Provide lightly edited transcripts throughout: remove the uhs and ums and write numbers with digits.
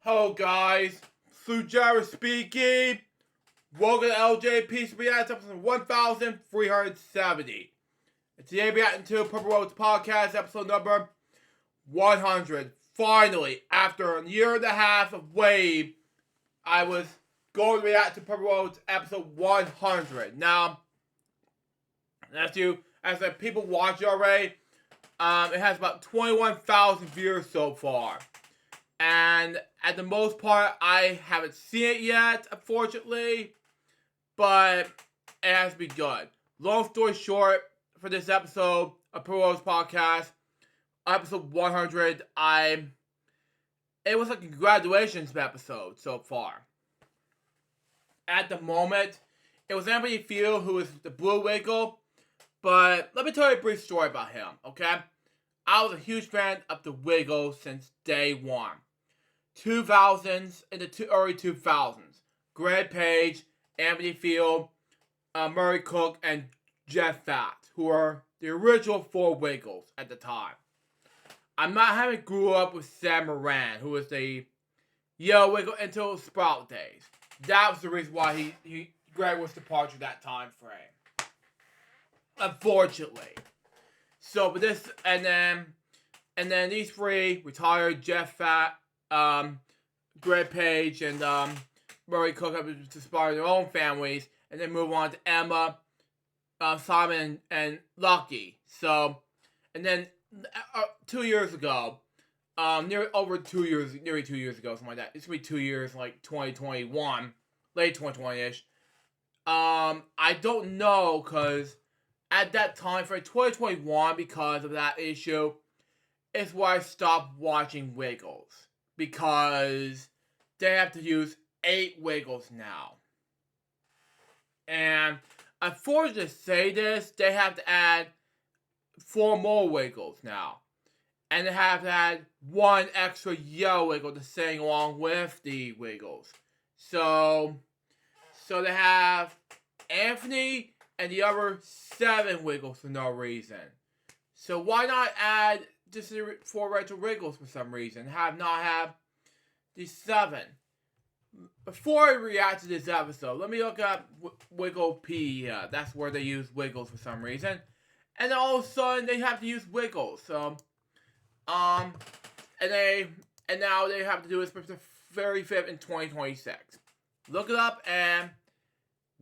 Hello guys, Sujara speaking. Welcome to LJPCBM, episode 1370. And today we got into Purple Roads Podcast, episode number 100. Finally, after a year and a half of waiting, I was going to react to Purple Roads episode 100. Now, as the people watch it already, it has about 21,000 viewers so far. And at the most part, I haven't seen it yet, unfortunately. But it has to be good. Long story short, for this episode of Purple Roads Podcast, episode 100, it was like a congratulations episode so far. At the moment, it was Anthony Field who was the Blue Wiggle. But let me tell you a brief story about him, okay? I was a huge fan of the Wiggle since day one. 2000s, in the early 2000s. Greg Page, Anthony Field, Murray Cook, and Jeff Fatt, who are the original four Wiggles at the time. I'm not having grew up with Sam Moran, who was the Yellow Wiggle until Sprout days. That was the reason why Greg was departure that time frame. Unfortunately. So, but this, and then these three retired: Jeff Fatt, Greg Page, and Murray Cook have to start their own families, and then move on to Emma, Simon, and Lucky. So, and then 2 years ago, nearly 2 years ago, something like that. It's gonna be 2 years, like 2021, late 2020-ish. I don't know, cause at that time for 2021, because of that issue, is where I stopped watching Wiggles. Because they have to use 8 Wiggles now. And unfortunately to say this, they have to add 4 more Wiggles now. And they have to add 1 extra Yellow Wiggle to sing along with the Wiggles. So they have Anthony and the other 7 Wiggles for no reason. So why not add just 4 retro Wiggles for some reason? Not have the 7. Before I react to this episode, let me look up Wigglepedia. That's where they use Wiggles for some reason. And then all of a sudden they have to use Wiggles. So, and now they have to do it for the 35th in 2026. Look it up and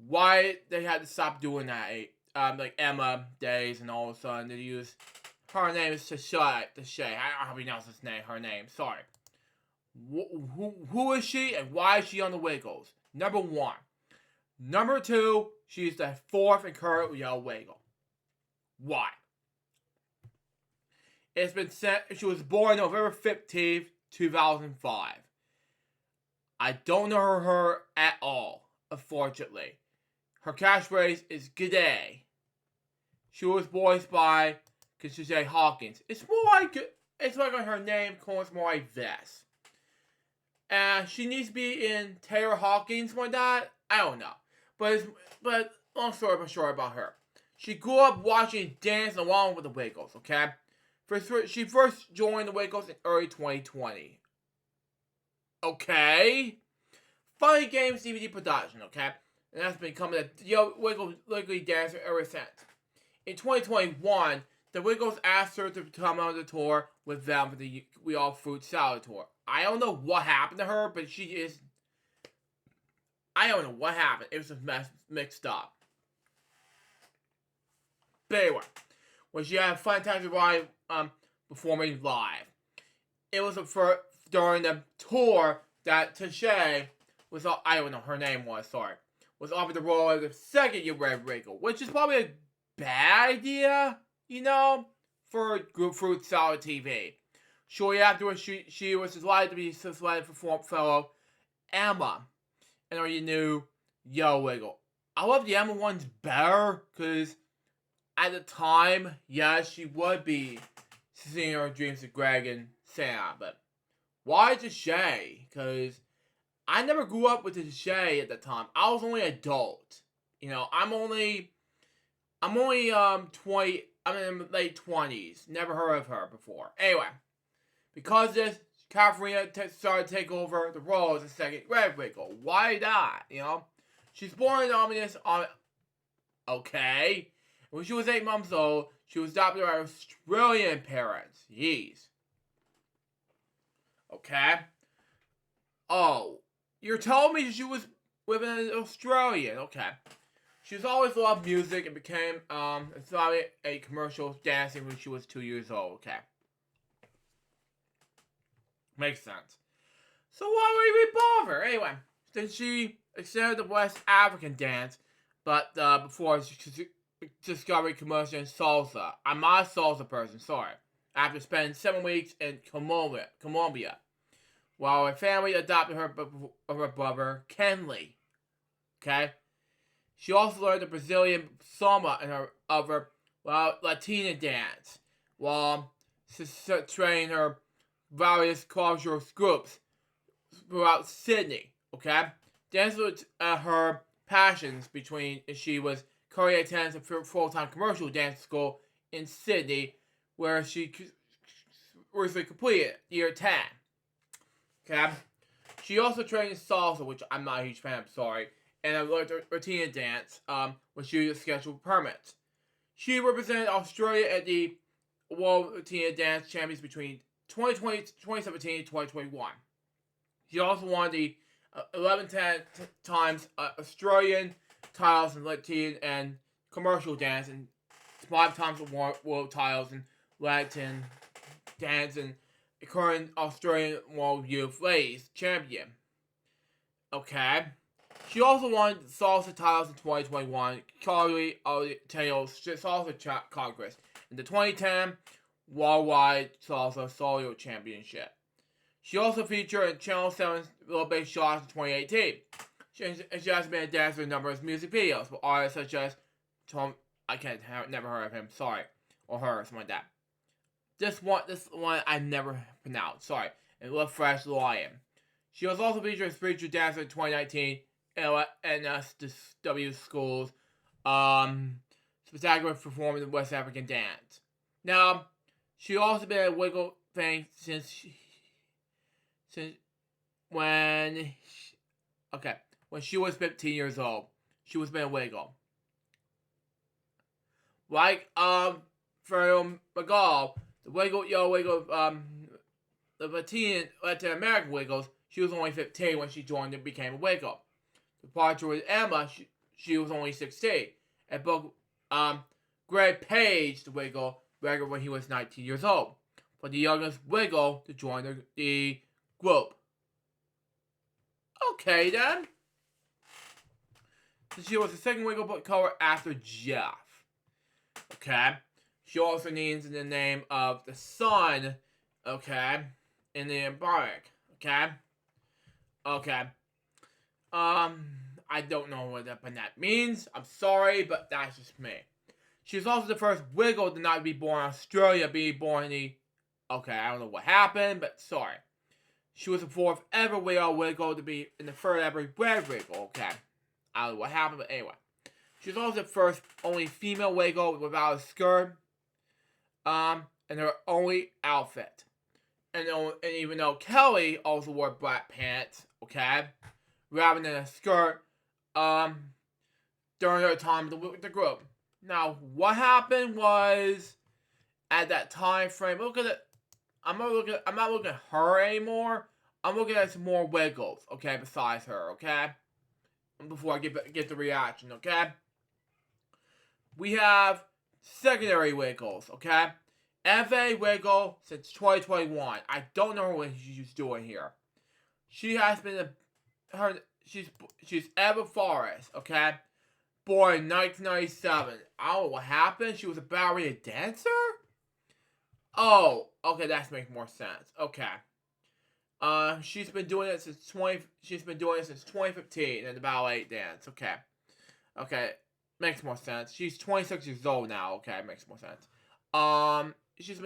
why they had to stop doing that. Like Emma days, and all of a sudden they use her name is Tashay. I don't know how to pronounce her name. Sorry. Who is she and why is she on the Wiggles? Number 1. Number 2, she's the 4th and current Yellow Wiggle. Why? It's been said she was born November 15th, 2005. I don't know her at all, unfortunately. Her catchphrase is "G'day." She was voiced by Tashay Hawkins. It's like her name, it's more like this. She needs to be in Taylor Hawkins like that. I don't know. But long story short about her. She grew up watching dance along with the Wiggles, okay? She first joined the Wiggles in early 2020. Okay? Funny Games DVD production, okay? And that's been coming to Wiggly dancer ever since. In 2021, the Wiggles asked her to come on the tour with them for the We All Fruit Salad tour. I don't know what happened to her, but I don't know what happened. It was just mixed up. But anyway, when she had a fun time to ride performing live. It was during the tour that Tashay was, I don't know, her name was offered the role of the second year Red Wiggle, which is probably a bad idea, for Group Fruit Salad TV. Shortly afterwards, she was delighted to be selected for fellow Emma and already knew Yellow Wiggle. I love the Emma ones better, because at the time, yes, she would be seeing her dreams of Greg and Sam, but why Tashay? Because I never grew up with Tashay at the time. I was only an adult. I'm only 20. I'm in my late 20s. Never heard of her before. Anyway, because of this, California started to take over the role as a second grade wiggle. Why not? You know? She's born in Ominous on. Okay. When she was 8 months old, she was adopted by Australian parents. Yeez. Okay. Oh. You're telling me she was with an Australian. Okay. She's always loved music and became a commercial dancing when she was 2 years old. Okay. Makes sense. So why would we bother? Anyway, then she accepted the West African dance, but before she discovered commercial and salsa. I'm not a salsa person, sorry. After spending 7 weeks in Colombia, while her family adopted her brother, Kenley. Okay? She also learned the Brazilian samba and her other Latina dance, while training her various cultural groups throughout Sydney. Okay? Dance was her passions between she was currently attends a full-time commercial dance school in Sydney, where she recently completed year 10. Okay? She also trained in salsa, which I'm not a huge fan of, sorry, and I learned Latina dance, when she was scheduled permits. She represented Australia at the World Latina Dance Champions between 2017 and 2021. She also won the 11 times Australian titles in Latin and commercial dance, and 5 times world titles in Latin dance, and the current Australian World Youth Ladies Champion. Okay. She also won salsa titles in 2021, Calgary Ontario Salsa Congress, and the 2010 Worldwide Salsa Solo Championship. She also featured in Channel 7's Little Big Shots in 2018. She has been a dancer in numerous music videos with artists such as Tom. Never heard of him. Sorry, or her, something like that. This one I never pronounced. Sorry, and Love Fresh Lion. She was also featured as featured dancer in 2019 NSW School's spectacular performance in West African dance. Now, she also been a wiggle thing since when she was 15 years old. She was been a wiggle. Like from McGall, the Latin American Wiggles, she was only 15 when she joined and became a Wiggle. The departure with Emma, she was only 16. And booked Greg Page, the Wiggle, when he was 19 years old. But the youngest Wiggle to join the group. Okay then. So she was the second Wiggle book cover after Jeff. Okay. She also names in the name of the sun, okay, in the Embark, okay? Okay. I don't know what that means. I'm sorry, but that's just me. She's also the first Wiggle to not be born in Australia, being born in the... Okay, I don't know what happened, but sorry. She was the fourth ever Wiggle to be in the third ever Red Wiggle, okay? I don't know what happened, but anyway. She's also the first only female Wiggle without a skirt, and her only outfit. And even though Kelly also wore black pants, okay, rather than a skirt, during her time with the group. Now, what happened was, at that time frame, look at it. I'm not looking at her anymore. I'm looking at some more Wiggles, okay, besides her, okay? Before I get the reaction, okay? We have secondary Wiggles, okay? FA Wiggle since 2021. I don't know what she's doing here. She has been she's Eva Forrest, okay? Born in 1997. I don't know what happened. She was a ballerina dancer? Oh, okay, that makes more sense. Okay. She's been doing it since 2015 in the ballet dance. Okay. Okay. Makes more sense. She's 26 years old now. Okay, makes more sense. She's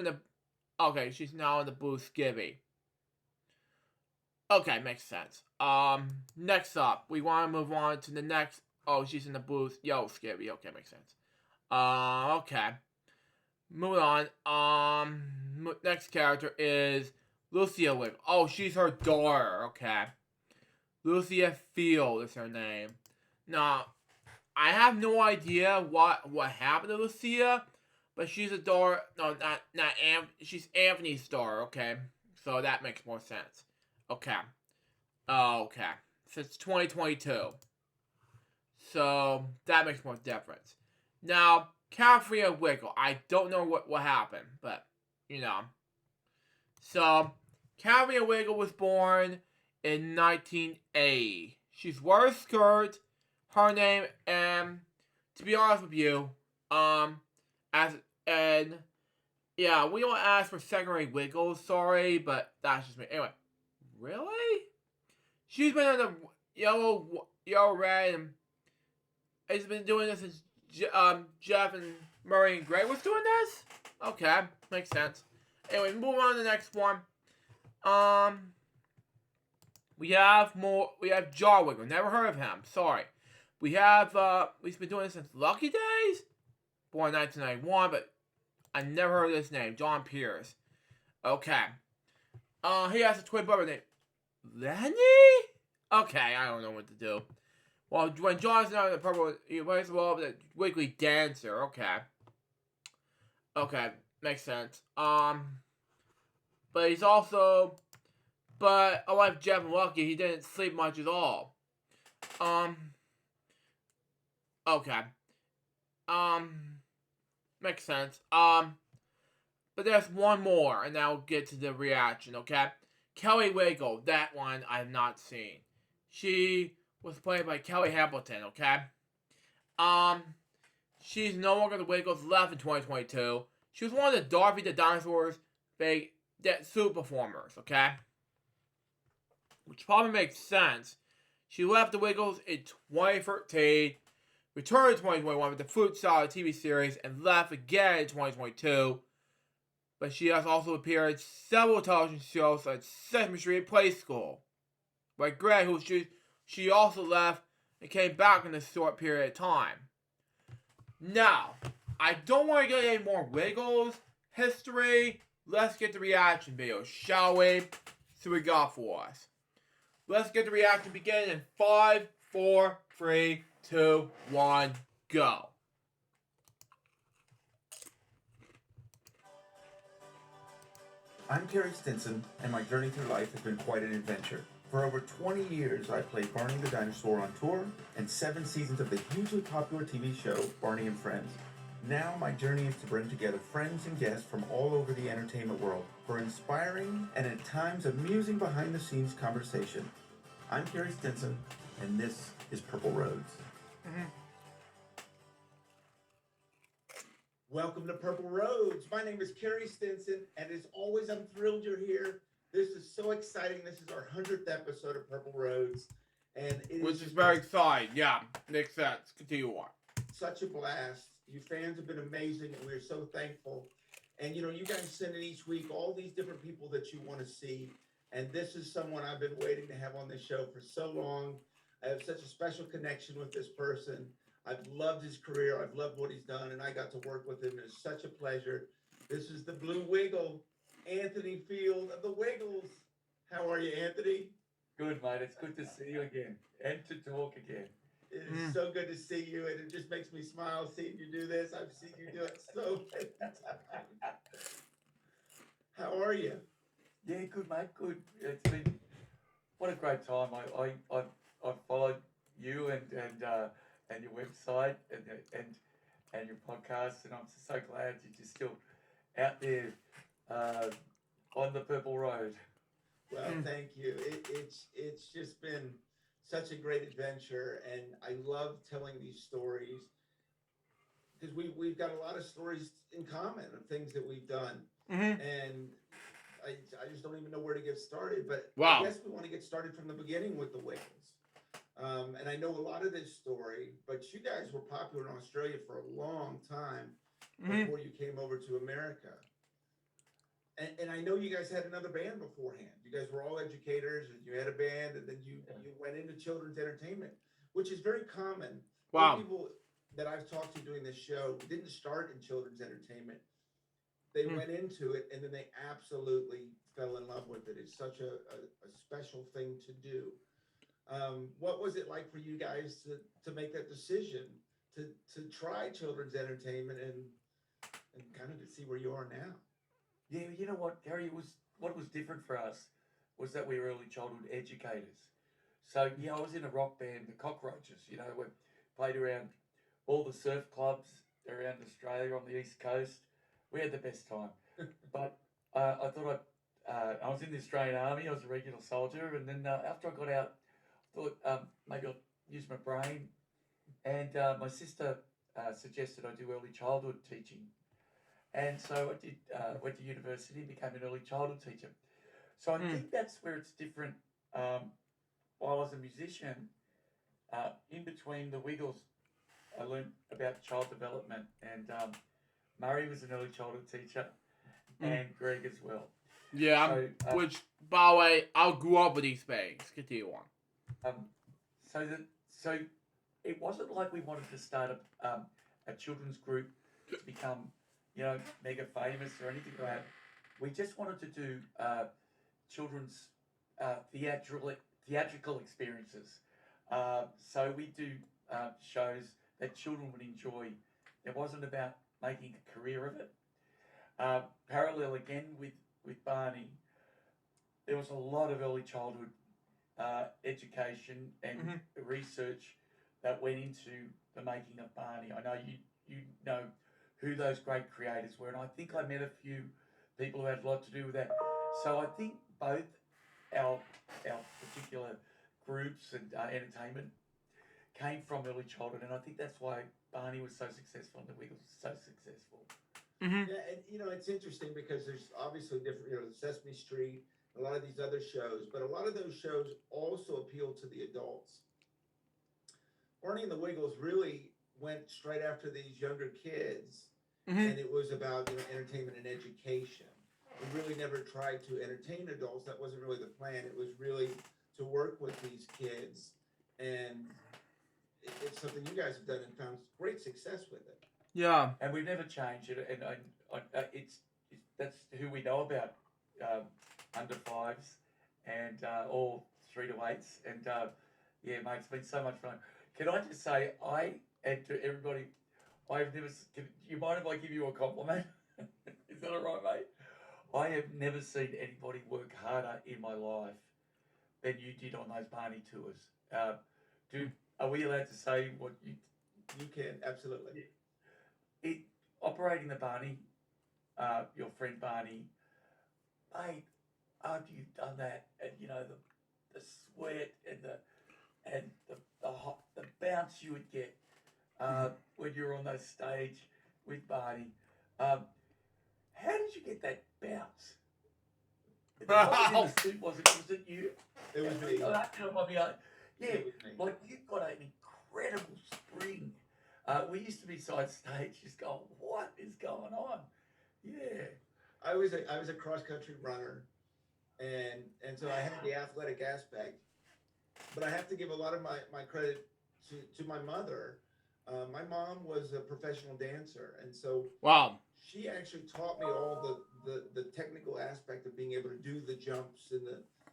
now in the Blue Skivvy. Okay, makes sense. Next up, we want to move on to the next. Oh, she's in the Blue Yellow Skivvy. Okay, makes sense. Okay. Moving on. Next character is Lucia Wiggle. Oh, she's her daughter. Okay. Lucia Field is her name. Now, I have no idea what happened to Lucia, but she's a daughter. No, not she's Anthony's daughter. Okay, so that makes more sense. Okay. Okay. Since 2022. So that makes more difference. Now, California Wiggle. I don't know what happened, but you know. So, California Wiggle was born in 1980. She's wore a skirt. Her name, and to be honest with you, as and yeah, we don't ask for secondary Wiggles. Sorry, but that's just me. Anyway, really? She's been in the yellow red, and has been doing this since Jeff and Murray and Greg was doing this. Okay, makes sense. Anyway, move on to the next one. We have more. We have Jaw Wiggle. Never heard of him. Sorry. We have we've been doing this since Lucky Days, born in 1991, but I never heard of this name. John Pierce. Okay. He has a twin brother named Lenny. Okay, I don't know what to do. Well, when John's not in the purple, he plays well with the Wiggly Dancer. Okay. Okay, makes sense. But he's also, but unlike Jeff and Lucky, he didn't sleep much at all. Okay. Makes sense. But there's one more, and now we'll get to the reaction, okay? Kelly Wiggle, that one I have not seen. She was played by Kelly Hamilton, okay? She's no longer the Wiggles, left in 2022. She was one of the Dorothy the Dinosaur's big suit performers, okay? Which probably makes sense. She left the Wiggles in 2013, returned in 2021 with the Fruit Salad TV series, and left again in 2022. But she has also appeared in several television shows like Sesame Street Play School. Like Greg, who she also left and came back in a short period of time. Now, I don't want to get any more Wiggles history. Let's get the reaction video, shall we? See what we got for us. Let's get the reaction beginning in 5, 4, 3, 2, 1, go. I'm Kerry Stinson, and my journey through life has been quite an adventure. For over 20 years, I played Barney the Dinosaur on tour, and 7 seasons of the hugely popular TV show, Barney and Friends. Now my journey is to bring together friends and guests from all over the entertainment world for inspiring and at times amusing behind-the-scenes conversation. I'm Kerry Stinson, and this is Purple Roads. Welcome to Purple Roads. My name is Kerry Stinson, and as always, I'm thrilled you're here. This is so exciting. This is our 100th episode of Purple Roads, and which is very exciting. Yeah, makes sense. Continue on. Such a blast. You fans have been amazing, and we're so thankful. And, you guys send in each week all these different people that you want to see, and this is someone I've been waiting to have on this show for so long. I have such a special connection with this person. I've loved his career. I've loved what he's done, and I got to work with him. It's such a pleasure. This is the Blue Wiggle, Anthony Field of the Wiggles. How are you, Anthony? Good, mate. It's good to see you again and to talk again. It is so good to see you, and it just makes me smile seeing you do this. I've seen you do it so many times. How are you? Yeah, good, mate. Good. It's been what a great time. I followed you and your website and your podcast, and I'm just so glad you're just still out there on the Purple Road. Well, thank you. It's just been such a great adventure, and I love telling these stories because we've got a lot of stories in common of things that we've done, and I just don't even know where to get started. But I guess we want to get started from the beginning with the Wiggles. And I know a lot of this story, but you guys were popular in Australia for a long time before you came over to America. And I know you guys had another band beforehand. You guys were all educators, and you had a band, and then you went into children's entertainment, which is very common. Wow. People that I've talked to doing this show didn't start in children's entertainment. they Mm. went into it and then they absolutely fell in love with it. It's such a special thing to do. What was it like for you guys to make that decision to try children's entertainment and kind of to see where you are now? Yeah, you know what, Gary? It was what was different for us was that we were early childhood educators. So yeah, I was in a rock band, the Cockroaches. You know, we played around all the surf clubs around Australia on the east coast. We had the best time. But I thought I was in the Australian Army. I was a regular soldier, and then after I got out, I thought maybe I'll use my brain. And my sister suggested I do early childhood teaching, and so I did. Went to university and became an early childhood teacher. So I Mm. think that's where it's different. While I was a musician, in between the Wiggles, I learned about child development, and Murray was an early childhood teacher, Mm. and Greg as well. Yeah, So, which, by the way, I grew up with these things. Continue on. um, so it wasn't like we wanted to start a children's group to become, mega famous or anything like that. We just wanted to do children's theatrical experiences. So we do shows that children would enjoy. It wasn't about making a career of it. Parallel again with Barney, there was a lot of early childhood education and research that went into the making of Barney. I know you know who those great creators were, and I think I met a few people who had a lot to do with that. So I think both our particular groups and entertainment came from early childhood, and I think that's why Barney was so successful and the Wiggles was so successful. Mm-hmm. Yeah, and it's interesting because there's obviously different, Sesame Street, a lot of these other shows, but a lot of those shows also appeal to the adults. Barney and the Wiggles really went straight after these younger kids, Mm-hmm. and it was about entertainment and education. We really never tried to entertain adults. That wasn't really the plan. It was really to work with these kids, and it's something you guys have done and found great success with it. Yeah. And we've never changed it, and it's that's who we know about under fives and all 3 to 8s, and yeah, mate, it's been so much fun. Can I just say, and to everybody, I've never. Do you mind if I give you a compliment? Is that all right, mate? I have never seen anybody work harder in my life than you did on those Barney tours. Are we allowed to say what you? You can, absolutely. Operating the Barney, your friend Barney, mate, after you've done that, and the sweat and the bounce you would get when you're on that stage with Barney, how did you get that bounce? The guy in the suit was it you? It was me. Yeah, like you've got an incredible spring. We used to be side stage, just going, what is going on? Yeah. I was a cross country runner, and so I had the athletic aspect, but I have to give a lot of my credit to my mother. My mom was a professional dancer, and so Wow. she actually taught me all the technical aspect of being able to do the jumps and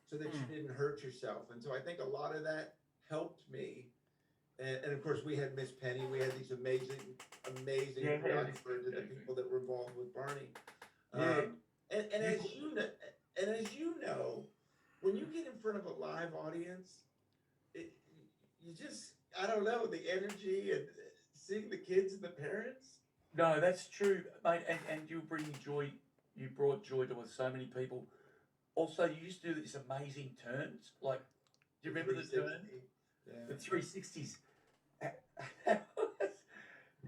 so that you didn't hurt yourself. And so I think a lot of that helped me. And of course, we had Miss Penny. We had these amazing choreographers and the people that were involved with Barney. And as you know, when you get in front of a live audience, you just, I don't know, the energy and seeing the kids and the parents. No, that's true, mate. And you bring joy. You brought joy to so many people. Also, you used to do these amazing turns. Like, do you remember the turn? Yeah. The 360s.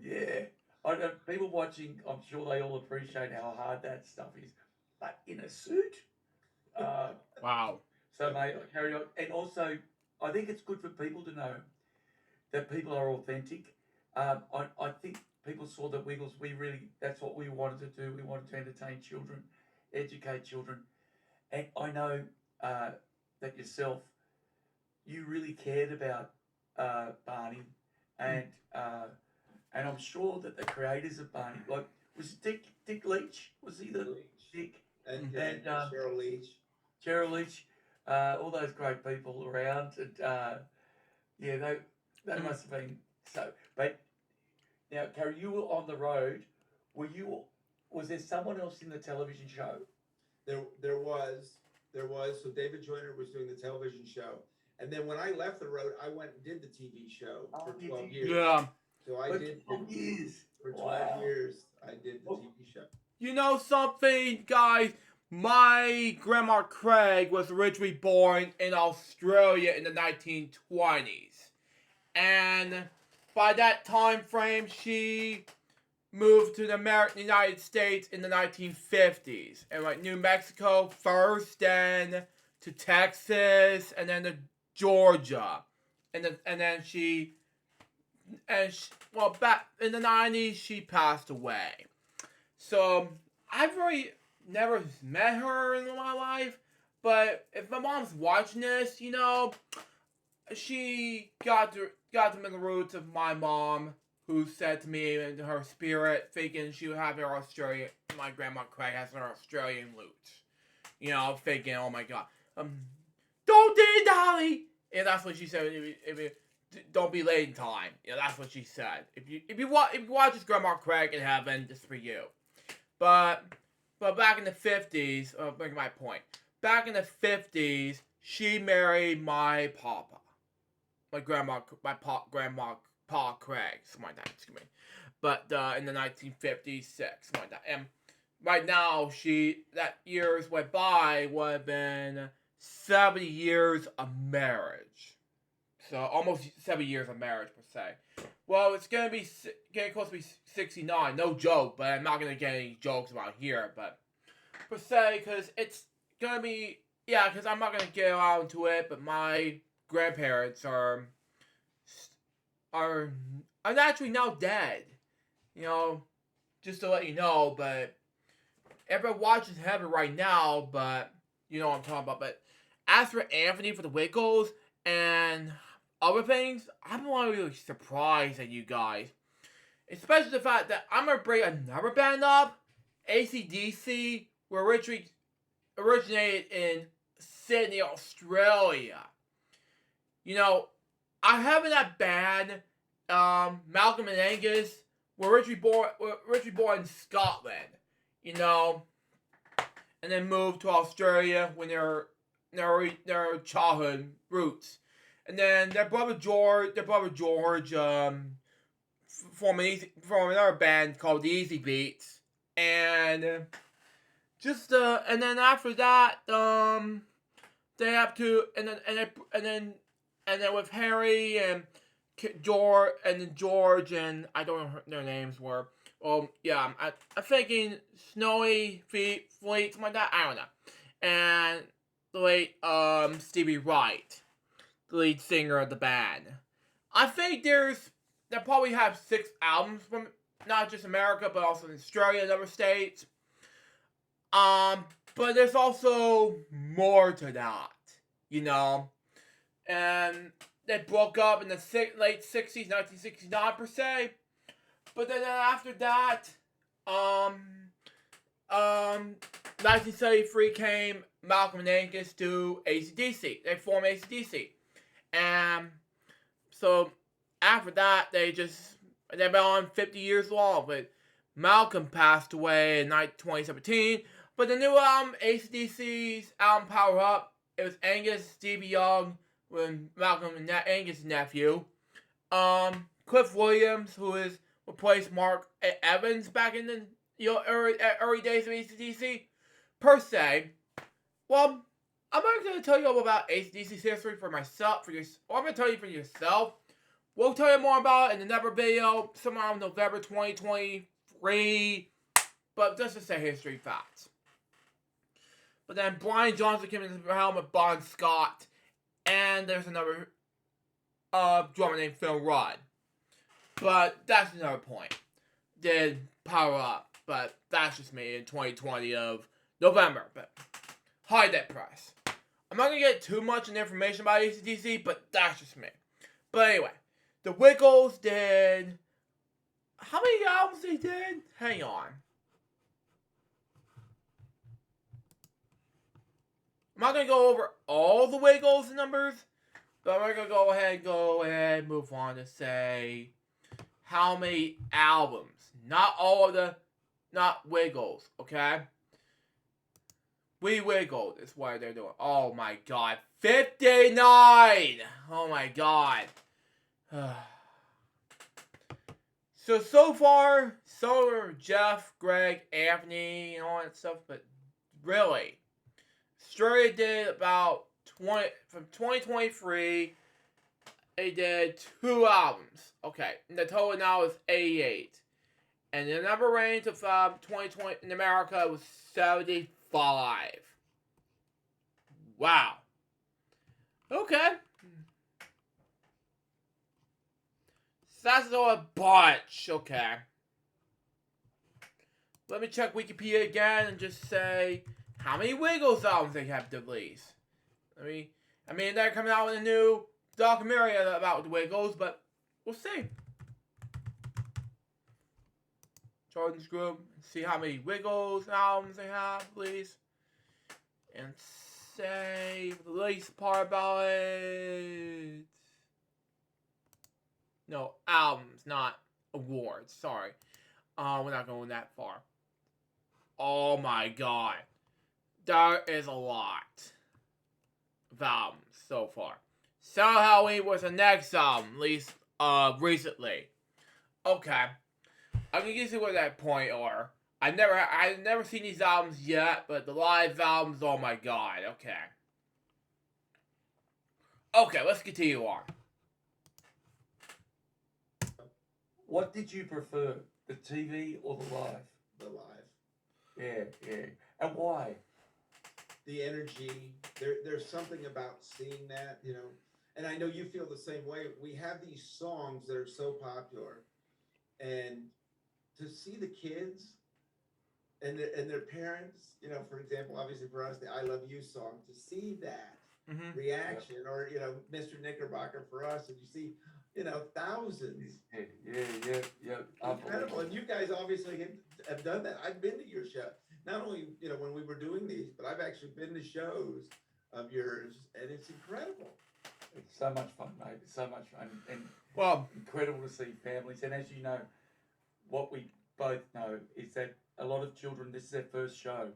Yeah. I know people watching, I'm sure they all appreciate how hard that stuff is. But in a suit? Wow. So, mate, I'll carry on. And also, I think it's good for people to know that people are authentic. I think people saw that Wiggles, that's what we wanted to do. We wanted to entertain children, educate children. And I know that yourself, you really cared about Barney, and I'm sure that the creators of Barney, like was Dick Leach? Was he the Dick? And And Cheryl Leach. Cheryl Leach, all those great people around, and yeah, they must have been so. But now, Carrie, you were on the road. Were you? Was there someone else in the television show? There was. So David Joyner was doing the television show, and then when I left the road, I went and did the TV show for 12 years. Yeah. So I did 12 years. for 12 years. I did the Well, TV show. You know something, guys? My grandma Craig was originally born in Australia in the 1920s. And by that time frame, she moved to the United States in the 1950s. And like New Mexico first, then to Texas, and then to Georgia. And well, back in the 90s, she passed away. So, I've really never met her in my life, but if my mom's watching this, you know, she got to the roots of my mom, who said to me in her spirit, thinking she would have her Australian, my grandma Craig has her Australian roots. You know, thinking, oh my god, don't dee Dolly! And that's what she said, don't be late in time. Yeah, that's what she said. If you watch this Grandma Craig in heaven, this is for you. But back in the 50s, bring my point. Back in the 50s, she married my papa, grandma Craig, something like that. Excuse me. But in the 1956, something like that. And right now, that years went by would have been 70 years of marriage. So almost 70 years of marriage per se. Well, it's gonna be getting close to be 69. No joke, but I'm not gonna get any jokes about here. But per se, because it's gonna be because I'm not gonna get out into it. But my grandparents are actually now dead. You know, just to let you know. But everybody watches heaven right now. But you know what I'm talking about. But as for Anthony for the Wiggles and other things, I'm not really surprised at you guys. Especially the fact that I'm going to bring another band up. AC/DC were originated in Sydney, Australia. You know, I have that band, Malcolm and Angus, were originally born in Scotland. You know, and then moved to Australia when their childhood roots. And then their brother George, formed another band called the Easy Beats, and and then after that, they have to, and then with Harry and George and I don't know what their names were. I'm thinking Snowy Fleet, something like that. I don't know. And the late Stevie Wright, the lead singer of the band. I think they probably have 6 albums from not just America, but also in Australia and other states. But there's also more to that, you know. And they broke up in the late 60s, 1969 per se. But then after that, 1973 came Malcolm and Angus to AC/DC. They formed AC/DC. And so after that, they've been on 50 years long. But Malcolm passed away in 2017. But the new album, AC/DC's album Power Up, it was Angus, Stevie Young, when Malcolm and Angus' nephew. Cliff Williams, who is replaced Mark Evans back in the early days of AC/DC, per se. Well, I'm not going to tell you all about AC/DC's history for myself. I'm going to tell you for yourself. We'll tell you more about it in another video, sometime in November 2023. But just to say history facts. But then Brian Johnson came into the helm with Bon Scott. And there's another drummer named Phil Rudd. But that's another point. Did Power Up. But that's just me in 2020 of November. But hide that press. I'm not going to get too much information about AC/DC, but that's just me. But anyway, the Wiggles did... How many albums they did? Hang on. not gonna go over all the Wiggles numbers, but we're gonna go ahead and move on to say how many albums. Not all of the, not Wiggles, okay? We Wiggled is what they're doing. Oh my god. 59! Oh my god. So far, so are Jeff, Greg, Anthony, and all that stuff, but really, Australia did about 20, from 2023, they did 2 albums. Okay, and the total now is 88. And the number range of 2020 in America was 75. Wow. Okay. So that's all a bunch. Okay. Let me check Wikipedia again and just say how many Wiggles albums they have released. I mean, they're coming out with a new documentary about the Wiggles, but we'll see. Jordan's group, see how many Wiggles albums they have, please. And say the least part about it. No, albums, not awards. Sorry. We're not going that far. Oh my god. There is a lot of albums so far. So Halloween was the next album, at least recently. Okay. I'm gonna get to that point, or I've never seen these albums yet, but the live albums, oh my god, okay. Okay, let's continue on. What did you prefer, the TV or the live? The live. Yeah. And why? The energy. There's something about seeing that, you know. And I know you feel the same way. We have these songs that are so popular, and to see the kids and their parents, you know, for example, obviously for us, the "I Love You" song, to see that reaction, or you know, Mr. Knickerbocker for us, and you see, you know, thousands. Yeah. Incredible. And you guys obviously have done that. I've been to your show. Not only, you know, when we were doing these, but I've actually been to shows of yours, and it's incredible. It's so much fun, mate. It's so much fun, and Well, incredible to see families. And as you know, what we both know is that a lot of children, this is their first show,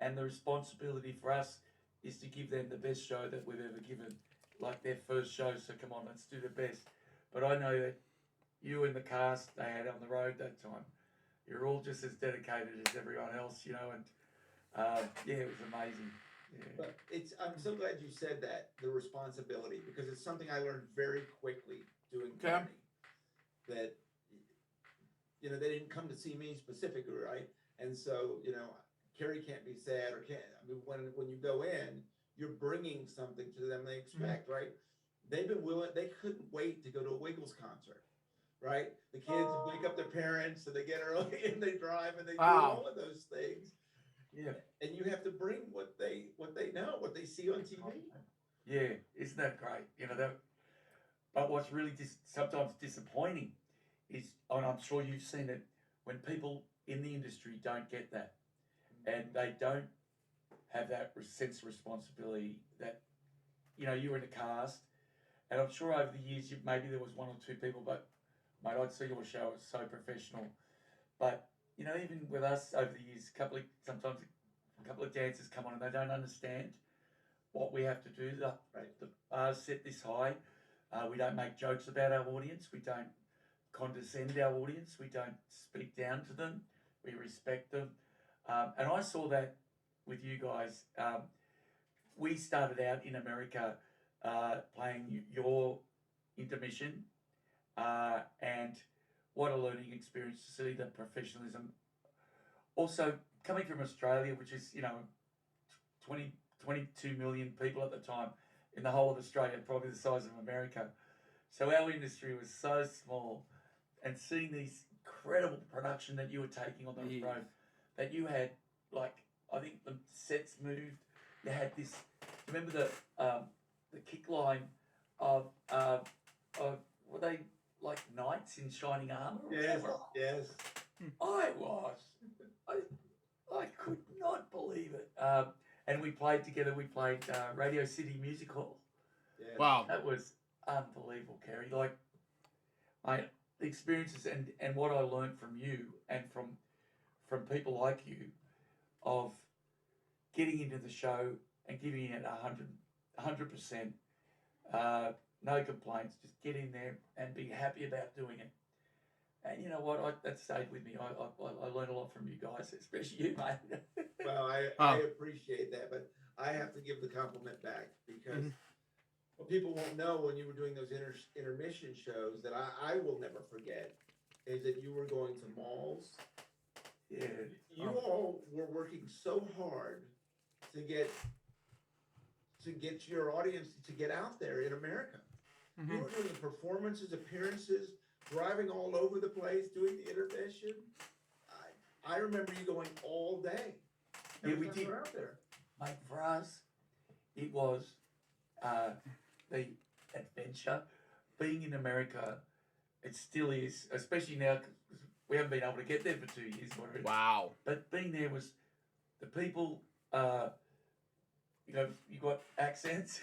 and the responsibility for us is to give them the best show that we've ever given, like their first show. So come on, let's do the best. But I know that you and the cast they had on the road that time, you're all just as dedicated as everyone else, you know. And yeah, it was amazing. Yeah. But I'm so glad you said that, the responsibility, because it's something I learned very quickly doing comedy. That, you know, they didn't come to see me specifically, right? And so, you know, Carrie can't be sad, or when you go in, you're bringing something to them they expect, right? They've been they couldn't wait to go to a Wiggles concert, right? The kids wake up their parents, and they get early and they drive and they do all of those things. Yeah. And you have to bring what they know, what they see on TV. Yeah, isn't that great? You know that. But what's really sometimes disappointing is, and I'm sure you've seen it, when people in the industry don't get that, and they don't have that sense of responsibility that, you know, you're in a cast, and I'm sure over the years maybe there was 1 or 2 people, but mate, I'd see your show, it's so professional. But you know, even with us over the years, sometimes a couple of dancers come on and they don't understand what we have to do. The bar's set this high. We don't make jokes about our audience. We don't condescend our audience. We don't speak down to them. We respect them. And I saw that with you guys. We started out in America playing your intermission, and what a learning experience to see the professionalism. Also, coming from Australia, which is, you know, 22 million people at the time in the whole of Australia, probably the size of America. So our industry was so small, and seeing these incredible production that you were taking on those roads, that you had, like, I think the sets moved. You had this. Remember the kick line of were they like knights in shining armor? Yes. I could not believe it. and we played together. We played Radio City Music Hall. Yeah. Wow. That was unbelievable, Kerry. Like, the experiences and what I learned from you and from people like you of getting into the show and giving it 100%. No complaints. Just get in there and be happy about doing it. And you know what? That stayed with me. I learned a lot from you guys, especially you, mate. Well, I appreciate that, but I have to give the compliment back because what people won't know when you were doing those intermission shows that I will never forget is that you were going to malls. Yeah. You all were working so hard to get your audience to get out there in America. You were doing the performances, appearances, driving all over the place, doing the intermission. I remember you going all day. Yeah, we time did. you were out there. Mate, for us, it was the adventure. Being in America, it still is, especially now because we haven't been able to get there for 2 years. Wow. But being there was the people. You got accents.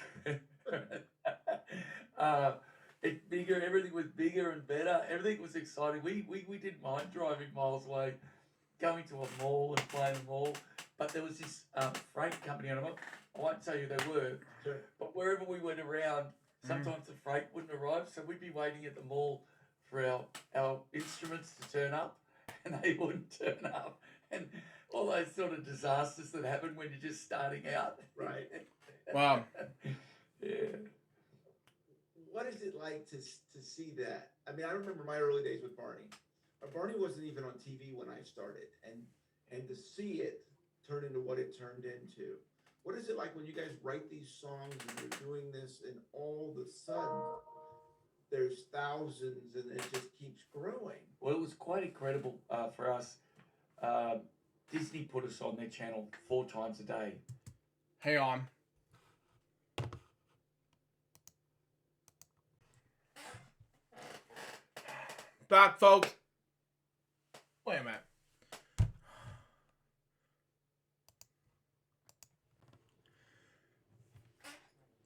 It's bigger. Everything was bigger and better. Everything was exciting. We didn't mind driving miles away, going to a mall and playing the mall. But there was this freight company, and I won't tell you who they were, Sure. but wherever we went around, sometimes the freight wouldn't arrive, so we'd be waiting at the mall for our instruments to turn up, and they wouldn't turn up. And all those sort of disasters that happen when you're just starting out. Right. Wow. Yeah. What is it like to see that? I mean, I remember my early days with Barney. Barney wasn't even on TV when I started, and to see it turn into what it turned into. What is it like when you guys write these songs and you're doing this, and all of a sudden there's thousands, and it just keeps growing? Well, it was quite incredible for us. Disney put us on their channel 4 times a day. Hang on. Back, folks. Wait a minute.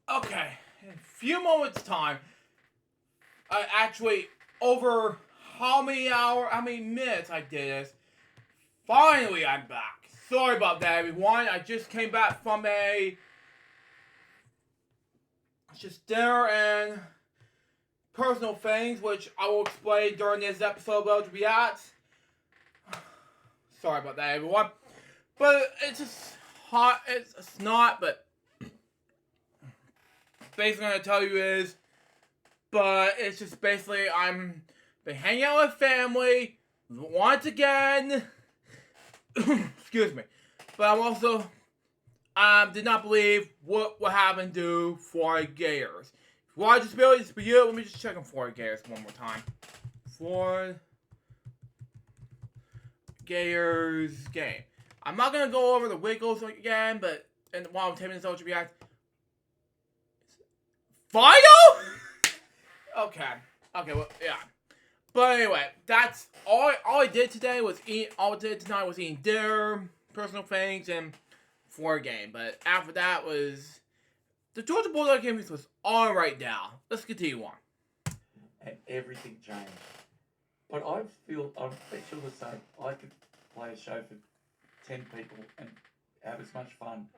Okay, in a few moments' time, actually, over how many minutes I did this, finally I'm back. Sorry about that, everyone. I just came back from just dinner and personal things, which I will explain during this episode of LJPCBM. Sorry about that, everyone. But it's just hot. It's not, but basically what I'm gonna tell you is, but it's just basically I'm been hanging out with family once again. Excuse me. But I'm also did not believe what happened to Florida Gators. If you want to disability, it's for you. Let me just check on Florida Gators one more time. Florida Gators game. I'm not gonna go over the Wiggles again, but and while I'm taping this LJPCBM. Final? Okay, well, yeah. But anyway, that's all I did today was eat. All I did tonight was eating dinner, personal things, and for a game. But after that was the Georgia Bulldog game was on right now. Let's continue on. And everything changed. But I'm sure the same. I could play a show for 10 people and have as much fun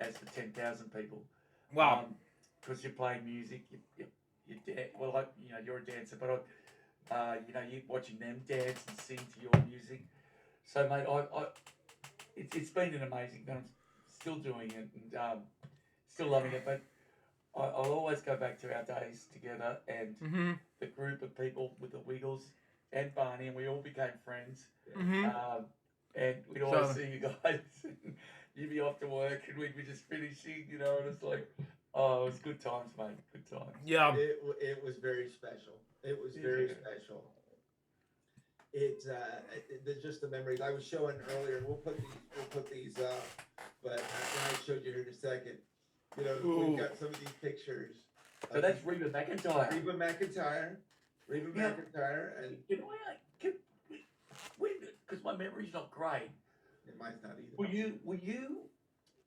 as for 10,000 people. Wow. Because you're playing music, you're a dancer, but you're watching them dance and sing to your music. So, mate, it's been an amazing thing. I'm still doing it and still loving it. But I'll always go back to our days together and the group of people with the Wiggles and Barney, and we all became friends. And we'd always see you guys. You'd be off to work, and we'd be just finishing, and it's like, oh, it was good times, mate. Good times. Yeah. It was very special. It was very special. It's just the memories I was showing earlier. We'll put these up, but I showed you here in a second. We've got some of these pictures. So that's Reba McEntire. Reba McEntire, and because my memory's not great. Mine's not either. Were you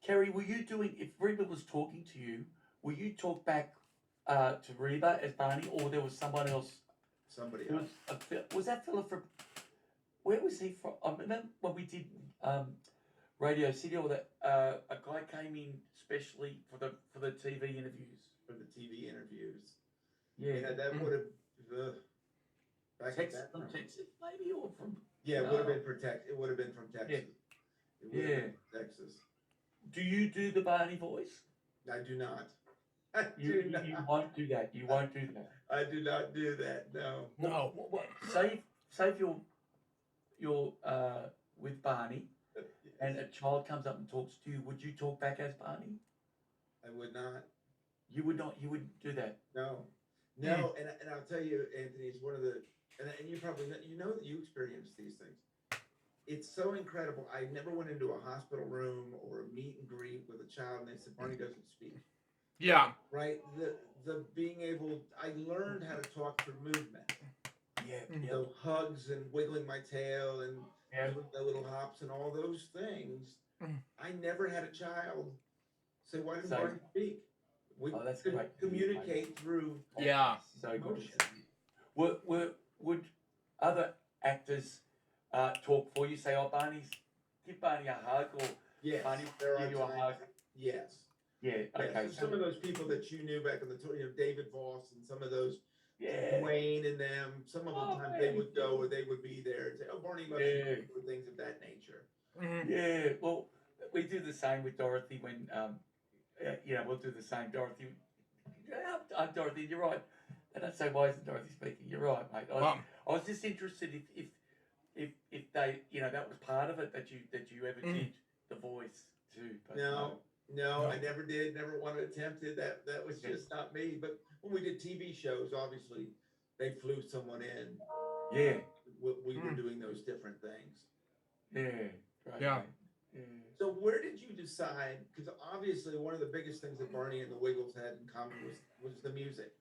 Kerry, were you doing, if Reba was talking to you, will you talk back to Reba as Barney, or there was someone else? Somebody There else. was that fella from, where was he from? I remember when we did Radio City, or that a guy came in specially for the TV interviews. For the TV interviews. Yeah, Yeah, that would have back at Texas, that from time. Texas maybe, or from. Yeah, it No. would have been it would have been from Texas. It would have been from Texas. Do you do the Barney voice? I do not. I You, do not. you won't do that. You won't do that. I do not do that. No. No. Save your with Barney, and a child comes up and talks to you. Would you talk back as Barney? I would not. You would not. You wouldn't do that. No. No, and I'll tell you, Anthony, it's one of the, and you probably know that you experience these things. It's so incredible. I never went into a hospital room or a meet and greet with a child and they said, Barney doesn't speak. Yeah. Right? The being able, I learned how to talk through movement. Yeah. So hugs and wiggling my tail and Yeah. doing the little hops and all those things. I never had a child say, why doesn't Barney speak? We That's could great. communicate through Yeah. So good. emotion. Would other actors talk for you? Say, oh, give Barney a hug, or Yes, Barney there are give you a hug. times. Yes. Yeah. Okay. So some of those people that you knew back in the David Voss and some of those Yeah. Wayne and them, some of them times they would go or they would be there and say, "Oh, Barney loves you," or things of that nature. Yeah. Well, we do the same with Dorothy when we'll do the same. Dorothy, Dorothy, you're right. I don't say why isn't Dorothy speaking. You're right, mate. I was just interested if they that was part of it that you ever did the voice too. But No, I never did. Never wanted attempted. That was just not me. But when we did TV shows, obviously they flew someone in. Yeah. We were doing those different things. Yeah. Right, Yeah. mate. Yeah. So where did you decide? Because obviously one of the biggest things that Barney and the Wiggles had in common was the music.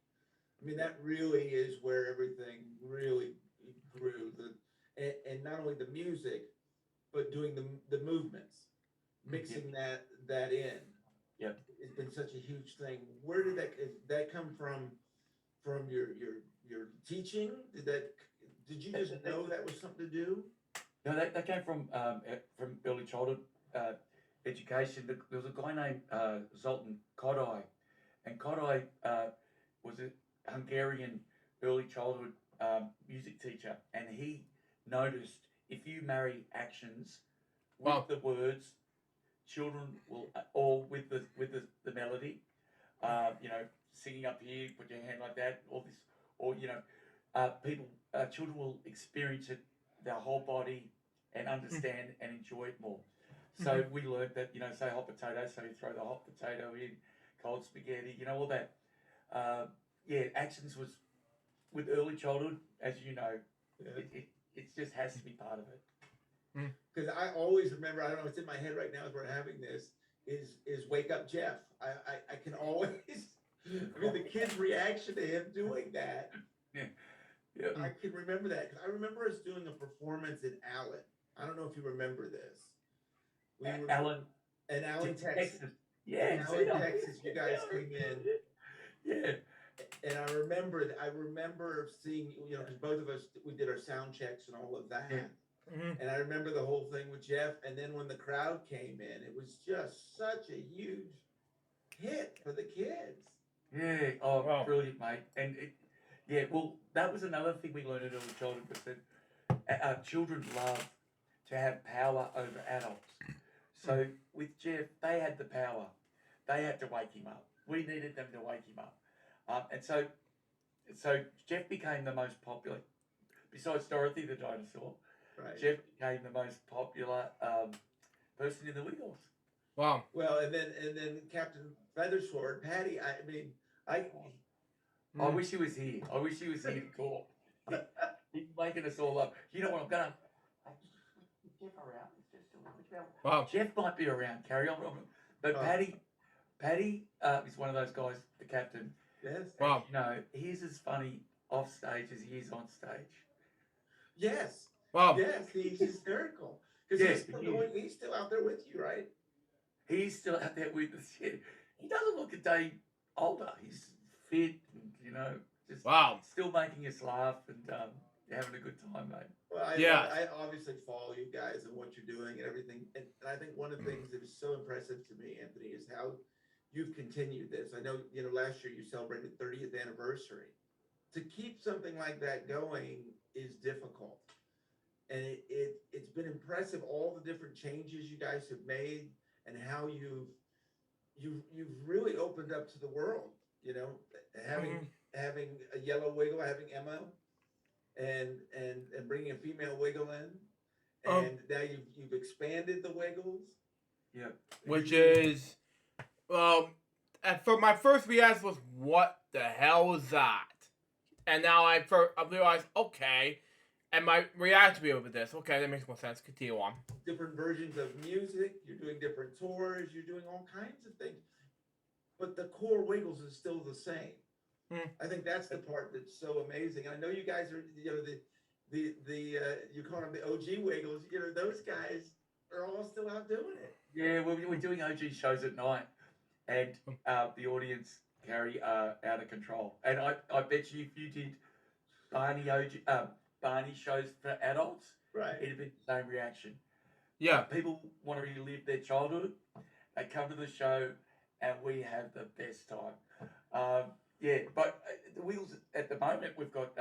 I mean, that really is where everything really grew. And not only the music, but doing the movements, mixing that in. Yep. It's been such a huge thing. Where did that come from? From your teaching? Did you just know that was something to do? No, that came from early childhood education. There was a guy named Zoltan Kodai, and Kodai was a Hungarian early childhood music teacher, and he noticed if you marry actions with the words, children will, or with the melody, singing up here, put your hand like that, all this, or children will experience it, their whole body, and understand and enjoy it more. So we learned that, say hot potato, so you throw the hot potato in, cold spaghetti, all that. Actions was with early childhood, as you know, it just has to be part of it. Because I always remember, I don't know, it's in my head right now as we're having this, is Wake Up Jeff. I can always, the kid's reaction to him doing that. Yeah. I can remember that because I remember us doing a performance in Allen. I don't know if you remember this. Allen, Texas. Yeah, in Allen, Texas. You guys came in. Yeah. And I remember seeing, because both of us, we did our sound checks and all of that. Yeah. And I remember the whole thing with Jeff. And then when the crowd came in, it was just such a huge hit for the kids. Yeah. Oh, wow. Brilliant, mate. And that was another thing we learned in early childhood, was that children love to have power over adults. So with Jeff, they had the power. They had to wake him up. We needed them to wake him up. And so Jeff became the most popular, besides Dorothy the dinosaur. Right. Jeff became the most popular person in the Wiggles. Wow. Well, and then Captain Feathersword, Patty. I wish he was here. I wish he was here to talk. He's making us all up. You know what? I'm gonna. Is Jeff around? Wow. Jeff might be around. Carry on. But Patty is one of those guys, the captain. Yes. Wow. He's as funny off stage as he is on stage. Yes. Wow. Yes, he's hysterical. Because he's still out there with you, right? he's still out there with us. Yeah. He doesn't look a day older. He's fit, and, you know, just Wow. still making us laugh and having a good time, mate. Well, Yeah. I obviously follow you guys and what you're doing and everything. And I think one of the things that is so impressive to me, Anthony, is how you've continued this. I know, last year you celebrated 30th anniversary. To keep something like that going is difficult. And it's been impressive, all the different changes you guys have made and how you've really opened up to the world, having having a yellow wiggle, having Emma, and bringing a female wiggle in, and now you've expanded the wiggles. Yep. Which is, and for my first reaction was, what the hell was that? And now I realized, okay, and my reaction with this, okay, that makes more sense. Continue on. Different versions of music. You're doing different tours. You're doing all kinds of things, but the core wiggles is still the same. I think that's the part that's so amazing. I know you guys are, you call them the OG wiggles. Those guys are all still out doing it. Yeah, we're doing OG shows at night, and the audience carry out of control. And I bet you if you did Barney shows for adults, Right. it'd be the same reaction. Yeah. People want to relive their childhood. They come to the show, and we have the best time. Yeah, but the wheels at the moment, we've got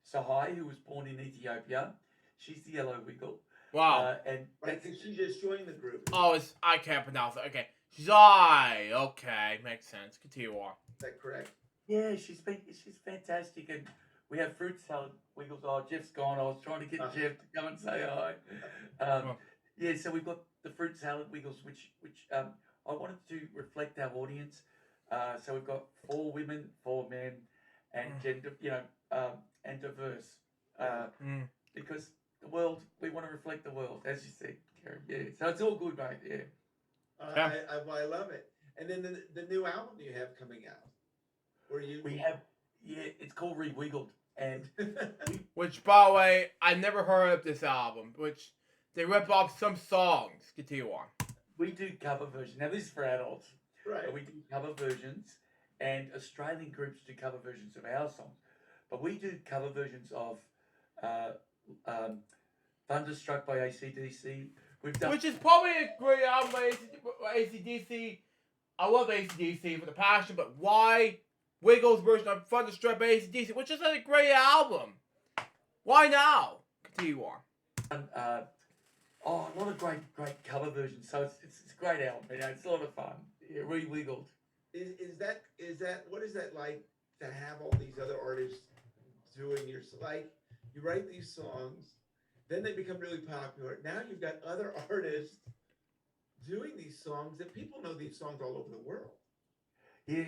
Sahai, who was born in Ethiopia. She's the yellow wiggle. Wow. And Right, because she just joined the group. Oh, I can't pronounce it. Okay. Zai. Okay, makes sense. Continue on. Is that correct? yeah, she's fantastic. And we have fruit salad wiggles. Oh, Jeff's gone. I was trying to get Jeff to come and say hi. Yeah, so we've got the fruit salad wiggles, which I wanted to reflect our audience. So we've got 4 women, 4 men, and gender, and diverse. Because the world, we want to reflect the world, as you said, Karen. Yeah, so it's all good, mate. Yeah. I love it. And then the new album you have coming out, We have, it's called Rewiggled, and Which, by the way, I never heard of this album. Which they rip off some songs. Continue on. we do cover versions. Now this is for adults. right. But we do cover versions, and Australian groups do cover versions of our songs. But we do cover versions of Thunderstruck by AC/DC. We've done. Which is probably a great album by AC/DC. I love AC/DC for the passion, but why Wiggles' version of Thunderstruck by AC/DC, which is a great album? Why now? Continue on. A lot of great cover versions. So it's a great album. It's a lot of fun. Yeah, Rewiggled. Is that what is that like to have all these other artists doing your, like, you write these songs, then they become really popular. Now you've got other artists doing these songs that people know these songs all over the world. Yeah,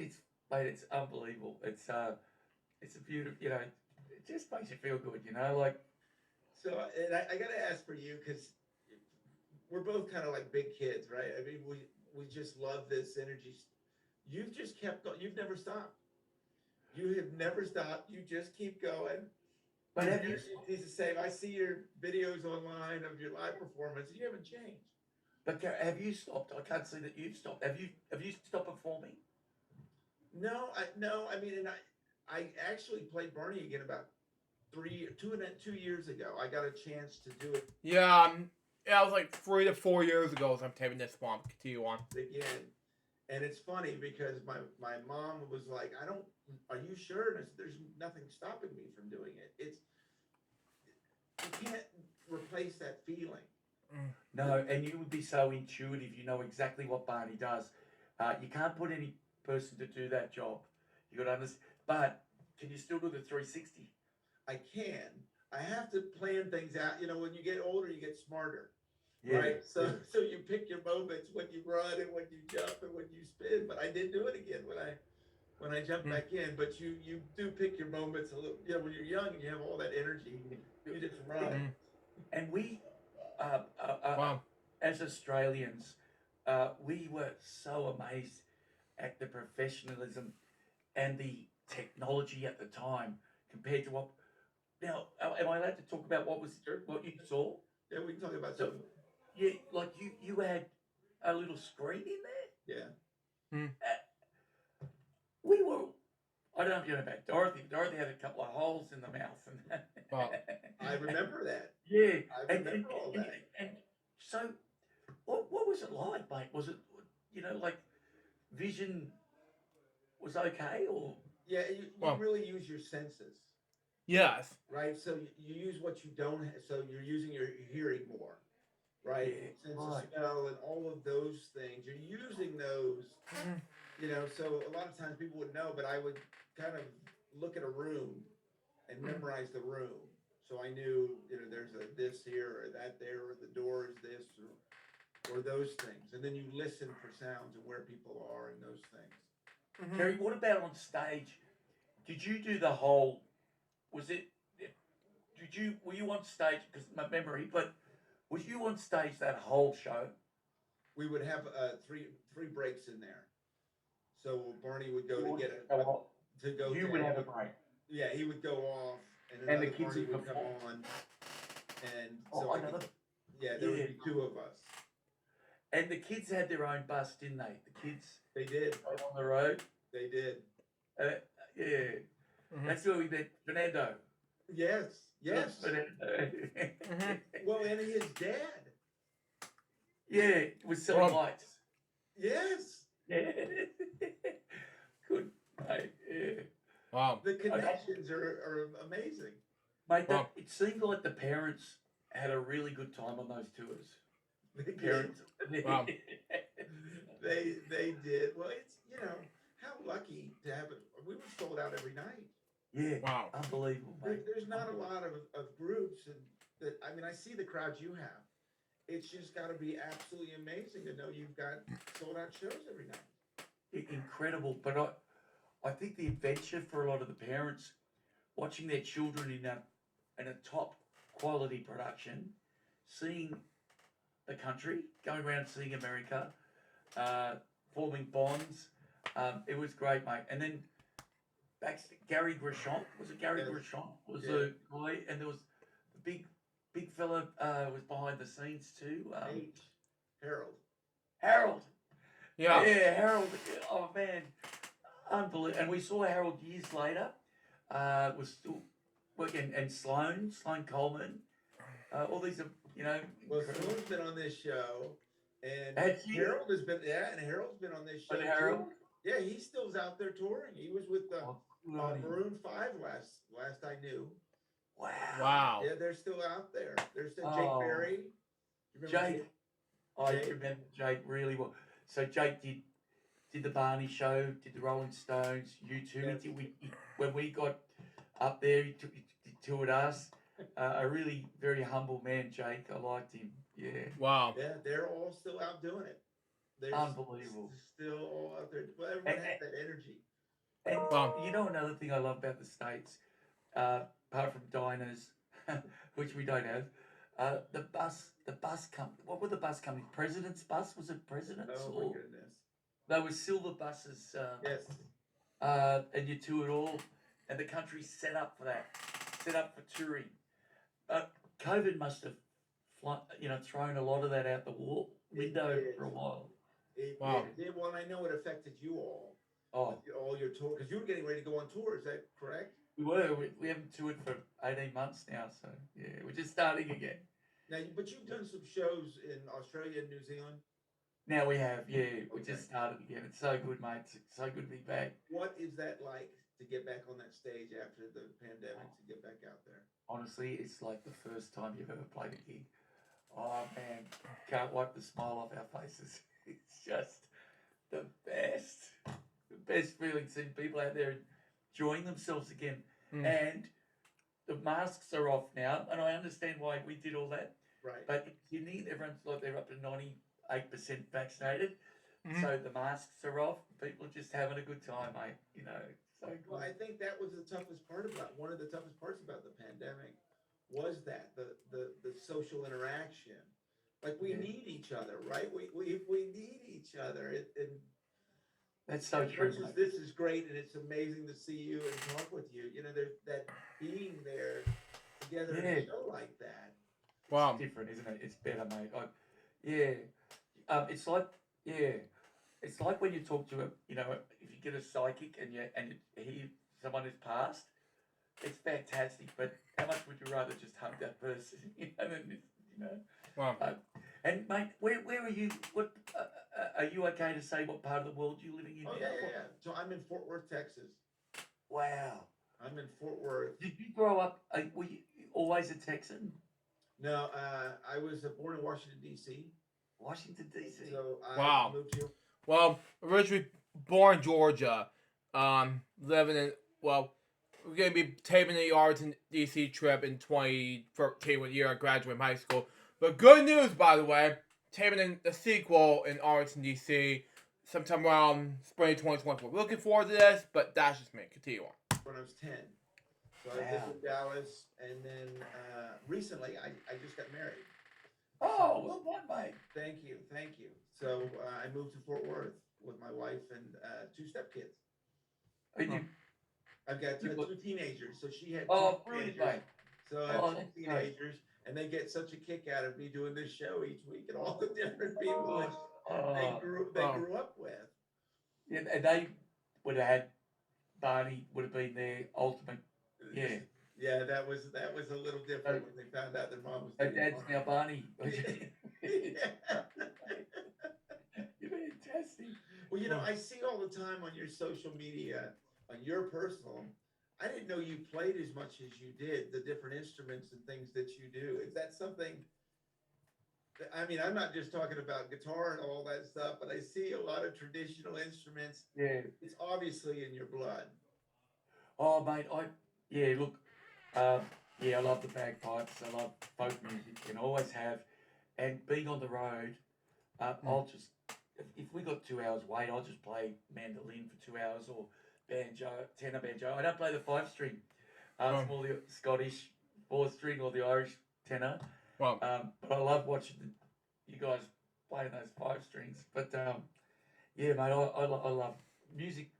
it's unbelievable. It's a beautiful, it just makes you feel good, like. So, and I got to ask for you, because we're both kind of like big kids, right? I mean, we just love this energy. You've just kept going. You've never stopped. You have never stopped. You just keep going. But have you? It's the same. I see your videos online of your live performance. You haven't changed. But have you stopped? I can't see that you've stopped. Have you stopped performing? No. I mean, and I actually played Barney again about 2 years ago. I got a chance to do it Yeah, it was like 3 to 4 years ago as I'm taping this one. Continue on. again. And it's funny because my mom was like, are you sure? And I said, there's nothing stopping me from doing it. You can't replace that feeling. No, and you would be so intuitive. You know exactly what Barney does. You can't put any person to do that job. You got to understand. But can you still do the 360? I can. I have to plan things out. When you get older, you get smarter. Yeah. Right. So you pick your moments when you run and when you jump and when you spin. But I did do it again when I jumped back in. But you do pick your moments a little. When you're young and you have all that energy, you just run. And we, Wow. as Australians, we were so amazed at the professionalism and the technology at the time compared to what. Now, am I allowed to talk about what you saw? Yeah, we can talk about So, something. yeah, like you had a little screen in there. Yeah. We were. I don't know if you know about Dorothy. Dorothy had a couple of holes in the mouth, and Wow. I remember that. yeah, I remember all that. and so, what was it like, mate? Was it, like vision was okay, or Yeah, you Well- really use your senses, Yes. right? So you use what you don't have. So you're using your hearing more, right? Yeah, Sense right. of smell and all of those things. You're using those, so a lot of times people would know, but I would kind of look at a room and memorize the room. So I knew, there's a this here or that there, or the door is this, or those things. And then you listen for sounds and where people are and those things. Terry, what about on stage? Did you do the whole? Was it? Were you on stage? Because my memory, but was you on stage that whole show? We would have three breaks in there. So Barney would go to get to go. You would have a break. Yeah, he would go off, and And the another kids Barney would would come perform. on, and Oh, so there would Yeah. be two of us. And the kids had their own bus, didn't they? The kids They did. out on the road. They did. Yeah. That's where we met Fernando. Yes. Yes. Fernando. Well, and his dad. Yeah, with selling lights. Yes. Yeah. Good, mate. Yeah. Wow. The connections are amazing. Mate, Wow. it seemed like the parents had a really good time on those tours. They did. Parents. Wow. They did. Well, it's how lucky to have it. We were sold out every night. Yeah. Wow. Unbelievable, mate. There's not a lot of groups, and that I see the crowds you have. It's just got to be absolutely amazing to know you've got sold out shows every night. Incredible, but I think the adventure for a lot of the parents watching their children in a top quality production, seeing the country, going around seeing America, forming bonds. It was great, mate. And then Gary Grisham, was it Gary Yes. Grisham? Was Yeah. the guy, and there was the big fella was behind the scenes too. Harold. Harold. Yeah. Yeah, Harold. Oh man, unbelievable. And we saw Harold years later. Was still working, and Sloan Coleman. All these are, Well, incredible. Sloan's been on this show, and Has he? Harold has been. Yeah, and Harold's been on this show. But Harold. Too. Yeah, he still's out there touring. He was with the Oh, good on him. Maroon 5 last I knew. Wow. Wow. Yeah, they're still out there. There's Jake Oh. Berry. You remember Jake. I Jake? remember Jake really well. So Jake did the Barney show, did the Rolling Stones, U2. Yes. When we got up there, he toured us. A really very humble man, Jake. I liked him. Yeah. Wow. Yeah, they're all still out doing it. They're Unbelievable. Still all out there. Well, everyone has that energy. And Wow. another thing I love about the States, apart from diners, which we don't have, the bus company. What were the bus companies? President's Bus? Was it President's? Oh my goodness. They were silver buses. Yes. And you toured all, and the country's set up for that, set up for touring. COVID must have, thrown a lot of that out the window did. for a while. Wow. It did. Well, I know it affected you all. Oh, All your tour, because you were getting ready to go on tour. Is that correct? we haven't toured for 18 months now, so yeah, we're just starting again. Now, but you've done some shows in Australia and New Zealand. Now we have, yeah, we Okay. just started again. It's so good, mate. It's so good to be back. What is that like to get back on that stage after the pandemic, to get back out there? Honestly, it's like the first time you've ever played a gig. Oh man, can't wipe the smile off our faces. It's just the best feeling seeing people out there enjoying themselves again. And the masks are off now, and I understand why we did all that. Right. But you need everyone's like they're up to 98% vaccinated, so the masks are off. People are just having a good time, mate. So Well, I think that was the toughest part about one of the toughest parts about the pandemic was that the social interaction. Like we Yeah. need each other, right? We need each other. And that's so as true. much as Mate. this is great, and it's amazing to see you and talk with you. There's that being there together in Yeah. a show like that. Wow. It's different, isn't it? It's better, mate. Yeah, it's like, yeah, it's like when you talk to a, you know, if you get a psychic and you hear someone has passed, it's fantastic. But how much would you rather just hug that person, you know, than, you know? Wow. And mate, where are you? What are you okay to say what part of the world you're living in Oh now? yeah. So I'm in Fort Worth, Texas. Wow. I'm in Fort Worth. Did you grow up? Were you always a Texan? No, I was born in Washington D.C. Washington D.C. So I Wow. moved here. Well, originally born in Georgia, living in, well, we're going to be taping the Arlington, D.C. trip in 2013, when year I graduated from high school. But good news, by the way, taping in the sequel in Arlington, D.C. sometime around spring 2024. Looking forward to this, but that's just me. Continue on. When I was 10. So I lived in Dallas, and then recently I just got married. Oh, well done, mate. Thank you. So I moved to Fort Worth with my wife and 2 stepkids. And you, I've got 2 teenagers, so she had 2 oh, brilliant, teenagers. mate. So I have 2 teenagers, and they get such a kick out of me doing this show each week and all the different people that they grew up with. Yeah, and they would have had Barney would have been their ultimate. Yeah. Yeah, that was a little different when they found out their mom was. So Dad's now Barney. Yeah. You're fantastic. Well, you know, I see all the time on your social media, on your personal. I didn't know you played as much as you did, the different instruments and things that you do. Is that something? I mean, I'm not just talking about guitar and all that stuff, but I see a lot of traditional instruments. Yeah. It's obviously in your blood. Oh, mate, look, I love the bagpipes. I love folk music, and I always have. And being on the road, I'll just, if we got 2 hours wait, I'll just play mandolin for 2 hours, or banjo, tenor banjo. I don't play the 5-string. It's more the Scottish 4-string or the Irish tenor. Wow. But I love watching you guys playing those 5 strings. But yeah, mate, I love music.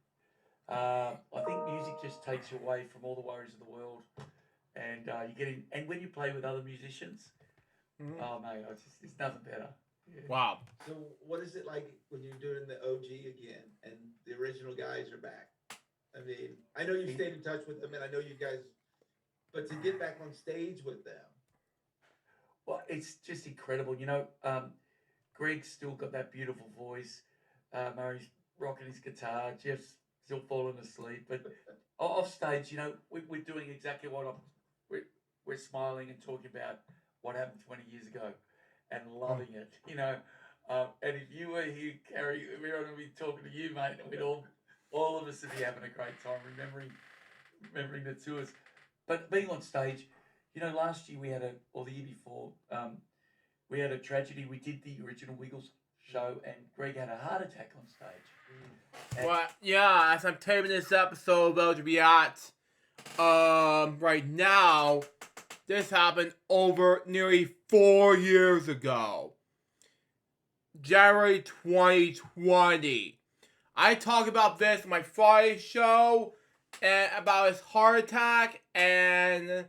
I think music just takes you away from all the worries of the world, and you get in. And when you play with other musicians, oh mate, it's nothing better. Yeah. Wow. So, what is it like when you're doing the OG again and the original guys are back? I mean, I know you stayed in touch with them, and I know you guys, but to get back on stage with them. Well, it's just incredible. You know, Greg's still got that beautiful voice. Murray's rocking his guitar. Jeff's still falling asleep. But off stage, you know, we're doing exactly what we're smiling and talking about what happened 20 years ago and loving it, you know. And if you were here, Carrie, we're going to be talking to you, mate, and we'd all of us would be having a great time remembering the tours. But being on stage, you know, last year or the year before, we had a tragedy. We did the original Wiggles show, and Greg had a heart attack on stage. Well, yeah, as I'm taping this episode of LJPCBM, right now, this happened over nearly 4 years ago. January 2020. I talk about this in my Friday show, and about his heart attack, and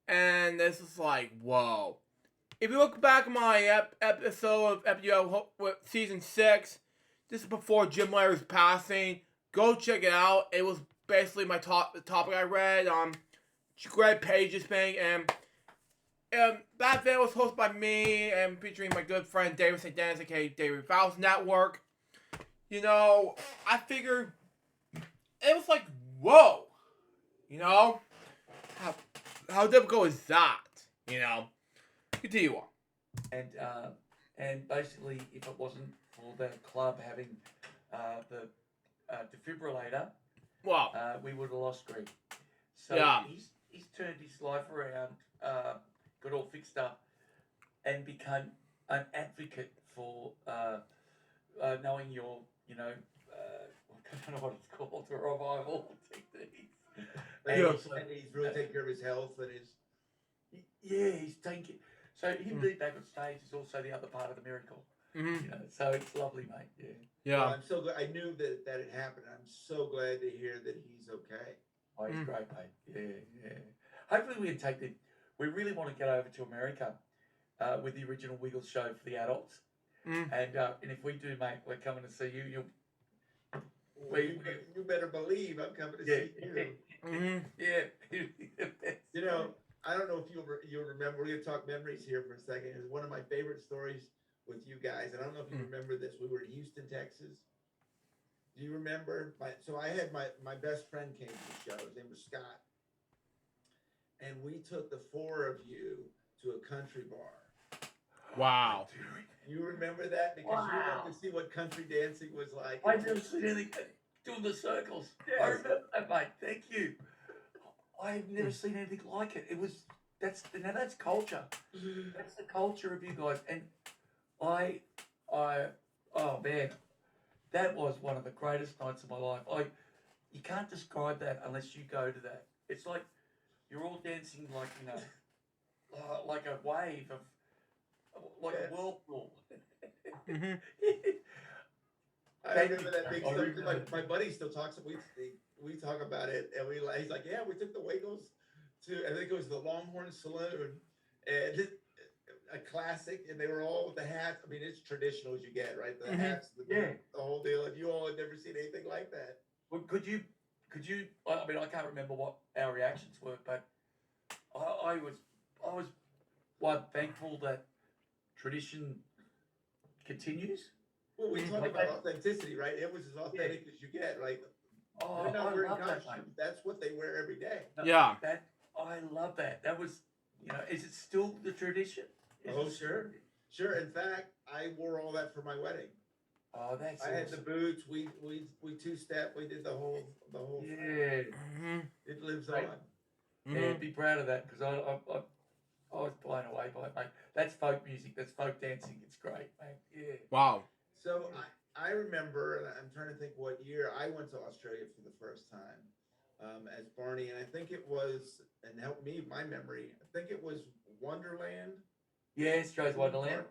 this is like, whoa. If you look back at my episode with season 6, this is before Jim Larry's passing. Go check it out. It was basically the topic I read. Greg Page's thing, and that video was hosted by me and featuring my good friend David St. Dennis, aka David Fowles Network. You know, I figured it was like, whoa. You know, how difficult is that? You know, continue on. And basically, if it wasn't for the club having the defibrillator, wow, we would have lost Greg. So yeah. he's turned his life around, got all fixed up, and become an advocate for knowing your, you know, I don't know what it's called, the revival techniques. And he's really taking care of his health and his. Yeah, he's taking. So him being back on stage is also the other part of the miracle. Mm-hmm. You know, so it's lovely, mate. Yeah. Yeah. Well, I'm so glad. I knew that it happened. I'm so glad to hear that he's okay. Oh, he's great, mate. Yeah. Hopefully we can take the. We really want to get over to America with the original Wiggles show for the adults. Mm. And if we do, mate, we're coming to see you. Well, you better believe I'm coming to see you. Mm-hmm. Yeah. You know, I don't know if you'll remember. We're gonna talk memories here for a second. It's one of my favorite stories with you guys, and I don't know if you remember this. We were in Houston, Texas. Do you remember? So I had my best friend came to the show. His name was Scott, and we took the four of you to a country bar. Wow. You remember that because you Wow. wanted to see what country dancing was like. I've never seen anything doing the circles. Yes. I remember that, mate. Thank you. I've never seen anything like it. That's culture. That's the culture of you guys. And I, oh man, that was one of the greatest nights of my life. You can't describe that unless you go to that. It's like you're all dancing like, like a wave of, like a whirlpool. Mm-hmm. I remember that big story. My buddy still talks. We talk about it, and he's like, yeah, we took the Wiggles to, I think it was the Longhorn Saloon, and a classic, and they were all with the hats. I mean, it's traditional as you get, right? The hats, the whole deal. And you all had never seen anything like that. Well, could you? I mean, I can't remember what our reactions were, but I was thankful that tradition continues. Well, we talk about authenticity, right? It was as authentic as you get, right? Oh, They're not I wearing love that, costumes. mate. That's what they wear every day. Yeah. I love that. That was, is it still the tradition? Sure. In fact, I wore all that for my wedding. Oh, that's. I had the boots. We two-step. We did the whole. Yeah. Mm-hmm. It lives Right. on. Yeah, be proud of that because I was blown away by it, mate. That's folk music. That's folk dancing. It's great, mate. Yeah. Wow. So I remember, and I'm trying to think what year I went to Australia for the first time as Barney, and I think it was, and help me my memory. I think it was Wonderland. Yeah, Australia's Wonderland.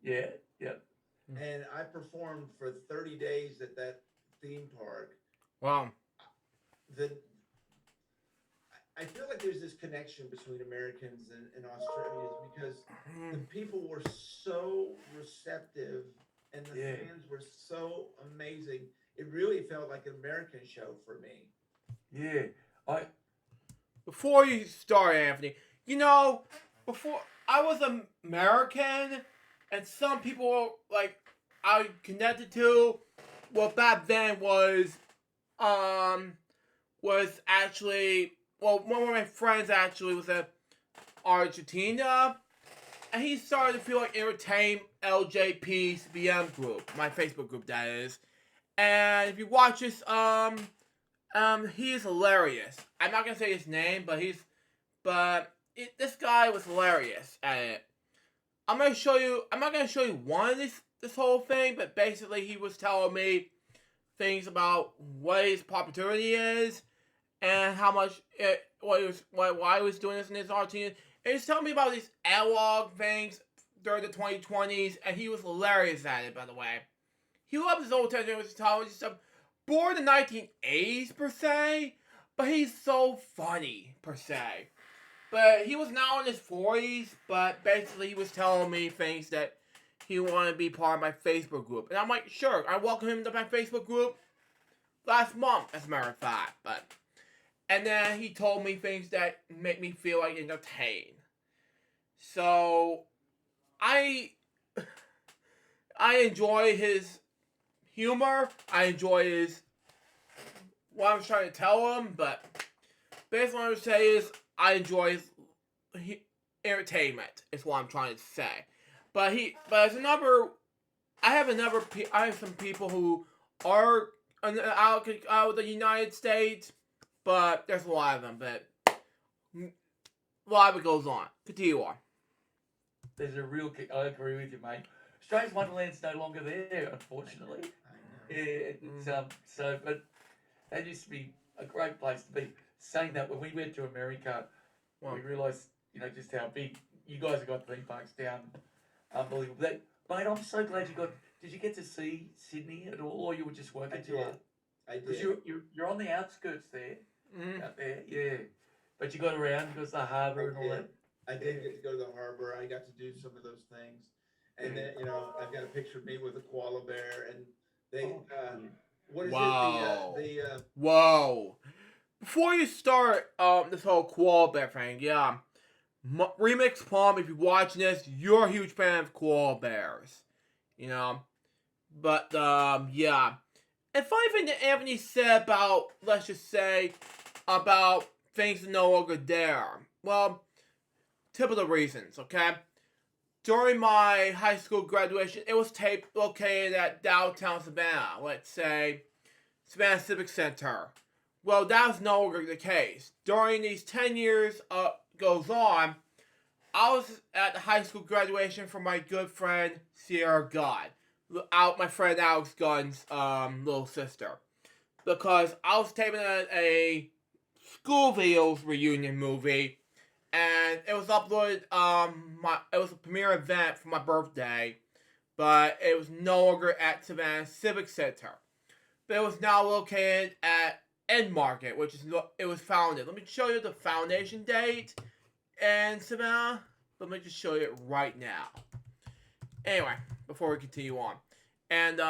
Yeah. And I performed for 30 days at that theme park. Wow. I feel like there's this connection between Americans and Australians because the people were so receptive and the fans were so amazing. It really felt like an American show for me. Yeah. Before you start, Anthony, before I was American, and some people I connected to, well, back then was actually, well, one of my friends actually was in Argentina, and he started to feel like entertain LJPCBM group, my Facebook group that is, and if you watch this, he is hilarious. I'm not gonna say his name, but this guy was hilarious at it. I'm not gonna show you this whole thing, but basically he was telling me things about what his popularity is and how much why he was doing this in his Argentina. And he's telling me about these analog things during the 2020s, and he was hilarious at it, by the way. He loved his old technology stuff. Born in the 1980s, per se, but he's so funny, per se. But he was now in his 40s, but basically he was telling me things that he wanted to be part of my Facebook group. And I'm like, sure, I welcomed him to my Facebook group last month, as a matter of fact. And then he told me things that make me feel like entertained. So, I enjoy his humor. I enjoy what I was trying to tell him, but basically what I would say is I enjoy his entertainment, is what I'm trying to say. But I have some people who are out of the United States, but there's a lot of them, but a lot of it goes on. Continue on. There's a real kick. I agree with you, mate. Australia's Wonderland's no longer there, unfortunately. Yeah, but that used to be a great place to be. Saying that, when we went to America, we realised, just how big you guys have got theme parks down. Unbelievable. Mate, I'm so glad you got. Did you get to see Sydney at all, or you were just working too hard? I did. Because you're on the outskirts there, out there, yeah. But you got around because the harbour and all that. I did get to go to the harbor. I got to do some of those things. And then, I've got a picture of me with a koala bear, and they, Oh, what is Wow. it? Whoa. Before you start this whole koala bear thing, yeah. Remix Palm, if you're watching this, you're a huge fan of koala bears. But, yeah. And funny thing that Anthony said about, let's just say, about things no longer there. Well, typical reasons, okay? During my high school graduation, it was taped located at downtown Savannah, let's say Savannah Civic Center. Well, that was no longer the case. During these 10 years goes on, I was at the high school graduation for my good friend Sierra Gunn, my friend Alex Gunn's little sister, because I was taping a school videos reunion movie, and it was uploaded. It was a premiere event for my birthday, but it was no longer at Savannah Civic Center. But it was now located at End Market, which is it was founded. Let me show you the foundation date in Savannah. Let me just show you it right now. Anyway, before we continue on. And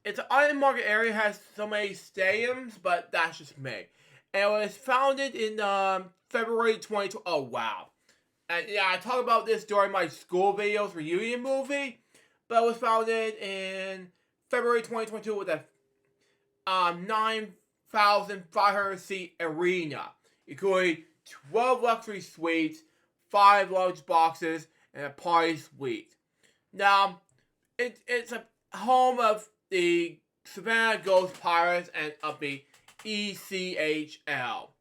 it's an End Market area, has so many stadiums, but that's just me. And it was founded in February 2020. Oh, wow. And yeah, I talk about this during my school videos reunion movie, but it was founded in February 2022 with a 9,500 seat arena, including 12 luxury suites, 5 large boxes, and a party suite. Now, it's a home of the Savannah Ghost Pirates and of the ECHL.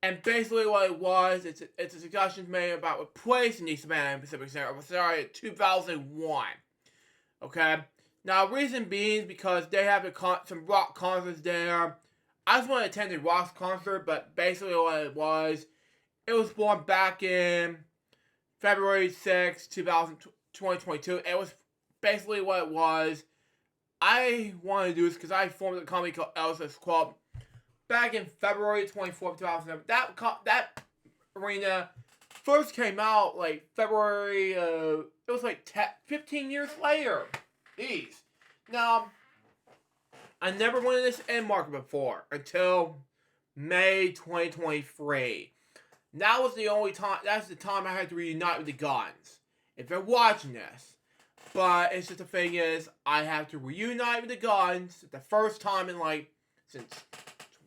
And basically what it was, it's a discussion made about replacing the Savannah Pacific Center. It was started in 2001. Okay? Now, reason being because they have some rock concerts there. I just want to attend a rock concert, but basically what it was born back in February 6, 2022. It was basically what it was. I wanted to do this because I formed a company called Elsa's Club back in February 24th, 2007. That arena first came out like February, it was like 15 years later. Jeez. Now, I never went in this End Market before until May 2023. That was the only time, that's the time I had to reunite with the Guns. If they're watching this. But it's just the thing is, I have to reunite with the Guns the first time in since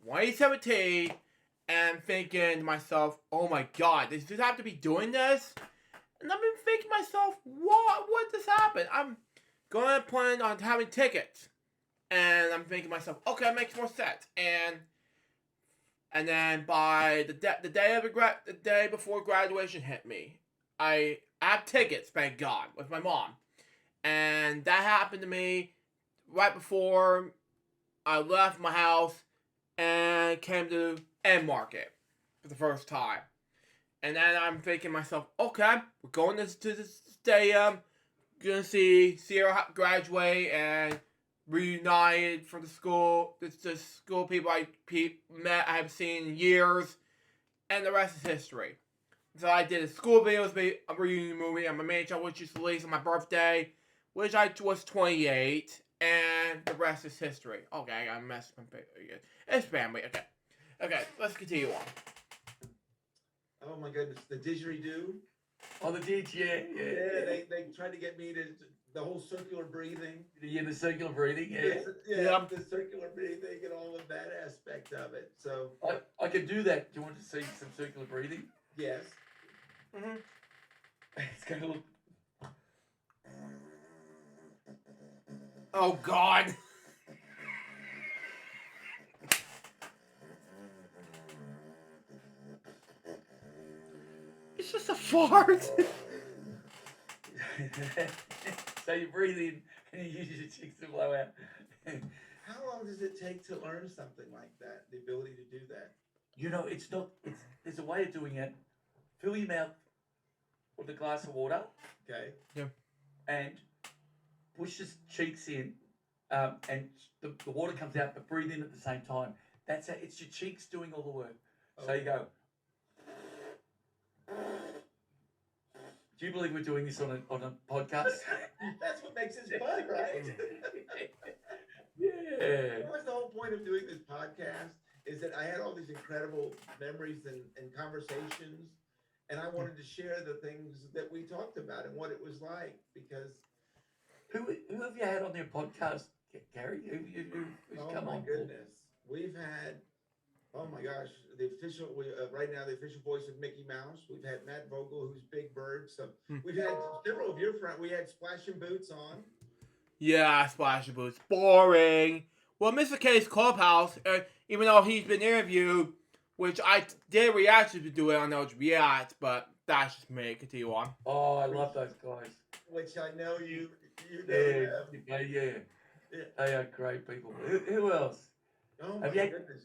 2017. And I'm thinking to myself, oh my god, does this have to be doing this? And I've been thinking to myself, what does happen? I'm going to plan on having tickets. And I'm thinking to myself, okay, that makes more sense. And then by the day before graduation hit me, I have tickets, thank God, with my mom. And that happened to me right before I left my house and came to End Market for the first time. And then I'm thinking to myself, okay, we're going to the stadium, gonna see Sierra graduate and reunited from the school. It's the school people I met, I haven't seen in years, and the rest is history. So I did a school videos, a reunion movie on my main channel, which was released on my birthday, which I was 28, and the rest is history. Okay, I got messed up. It's family. Okay, let's continue on. Oh my goodness, the didgeridoo. Oh, the ditch, yeah. They tried to get me to the whole circular breathing. Yeah, the circular breathing, yeah. The circular breathing and all of that aspect of it. So I can do that. Do you want to see some circular breathing? yes. Mm-hmm. It's going to look. Oh God. It's just a fart. So you breathe in and you use your cheeks to blow out. How long does it take to learn something like that? The ability to do that? You know, there's a way of doing it. Fill your mouth with a glass of water. Okay. Yeah. And push the cheeks in, and the water comes out, but breathe in at the same time. That's how, it's your cheeks doing all the work. So you go. Do you believe we're doing this on a podcast? That's what makes it fun, right? Yeah. That was the whole point of doing this podcast, is that I had all these incredible memories and conversations, and I wanted to share the things that we talked about and what it was like, because Who have you had on your podcast, Gary? Who's oh come my on? goodness, we've had, oh my gosh, the official right now, the official voice of Mickey Mouse. We've had Matt Vogel, who's Big Bird. So we've had several of your friends. We had Splash and Boots on. Yeah, Splash and Boots. Boring. Well, Mr. K's Clubhouse, even though he's been interviewed, which I did react to do it on LJPCBM, but that's just me. Continue on. Oh, I love those guys. Which I know you know them. Yeah. They are great people. Who else? Oh Have my you- goodness.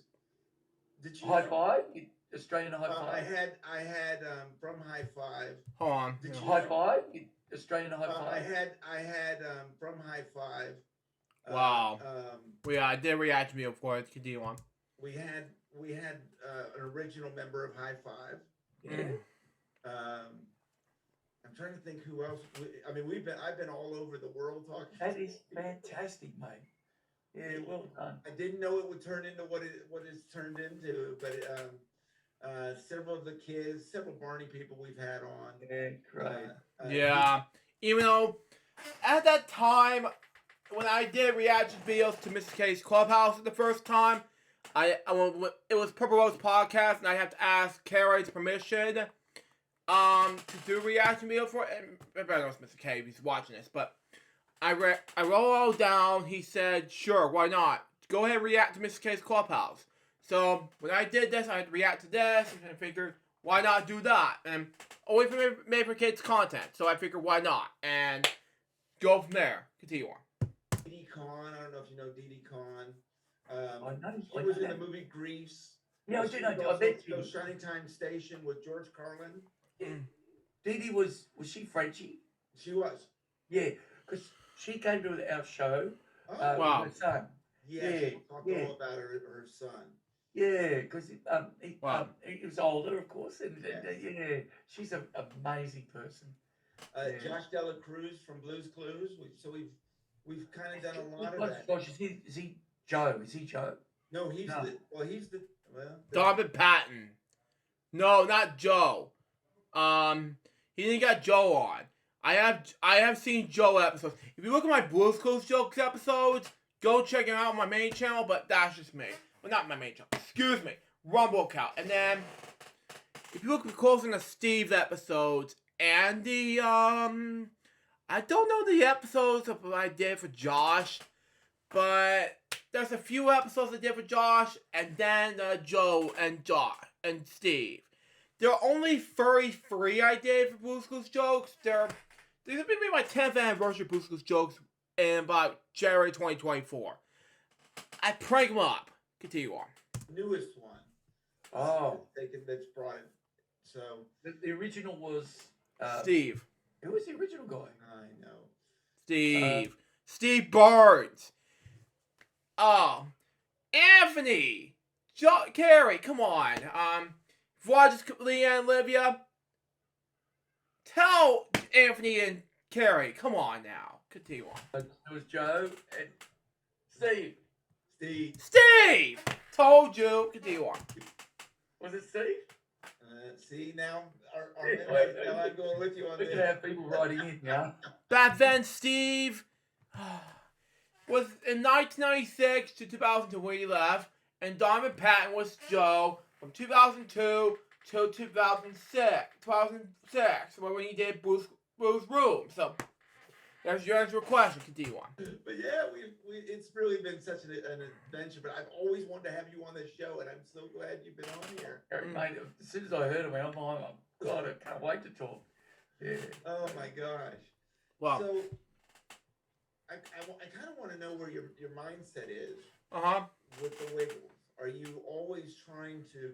Did you High Five? Australian High I Five? had from High Five. Hold on. Did you- High Five? Australian High I Five? had from High Five. Wow. Yeah, I did react to me, of course. Continue on. We had an original member of High Five. Yeah. I'm trying to think who else. I've been all over the world talking. That is fantastic, mate. Yeah, well done. I didn't know it would turn into what it's turned into, but several of the kids, several Barney people we've had on. Yeah, great. Yeah. Even though, at that time, when I did reaction videos to Mr. K's Clubhouse for the first time, it was Purple Rose Podcast, and I have to ask Carrie's permission to do reaction video for it. And everybody knows Mr. K if he's watching this, but I wrote all down. He said, sure, why not? Go ahead and react to Mr. K's Clubhouse. So when I did this, I had to react to this, and I figured, why not do that? And only for made for kids content, so I figured, why not? And go from there. Continue on. Dee Khan, I don't know if you know Dee Khan. I know. He was in the movie Grease. Yeah, I do know. I bet you. Shining Time Station with George Carlin. Dee Dee was she Frenchie? She was. Yeah, because she came to our show Oh, Wow. with her son. yeah. She talked yeah. all about her son. Yeah, because Wow. he was older, of course, and Yes. yeah, she's an amazing person. Yeah. Josh Dela Cruz from Blue's Clues. We've kind of done a lot of that. Gosh, is he Joe? Is he Joe? No, he's No. the Donovan Patton. No, not Joe. He didn't got Joe on. I have seen Joe episodes. If you look at my Blue's Clues jokes episodes, go check them out on my main channel. But that's just me. Well, not my main channel. Excuse me, Rumble account. And then if you look closer to Steve's episodes and the I don't know the episodes of what I did for Josh, but there's a few episodes I did for Josh, and then Joe and Josh and Steve. There are only 33 I did for Blue's Clues jokes. These are going to be my 10th anniversary of Blue's Clues jokes in about January 2024. I prank them up. Continue on. newest one. Oh, That's brought it. So the original was Steve. Who was the original guy? I know. Steve. Steve Barnes. Oh. Anthony. Carrie, come on. Rogers, Leanne, Olivia. Tell Anthony and Carrie, come on now. Continue on. It was Joe and Steve. Steve! Told you. Continue on. Was it Steve? See now, Wait, now I'm going with you on Look this. at how people writing in, yeah. Back then, Steve was in 1996 to 2002 when he left, and Donovan Patton was Joe from 2002 to 2006, when he did Bruce Room. So, there's your answer question. Continue on. But yeah, it's really been such an adventure. But I've always wanted to have you on this show, and I'm so glad you've been on here. Mate, as soon as I heard him, I'm like, oh, God, I can't wait to talk. Yeah. Oh my gosh. Well, So I kind of want to know where your mindset is with the Wiggles. Are you always trying to?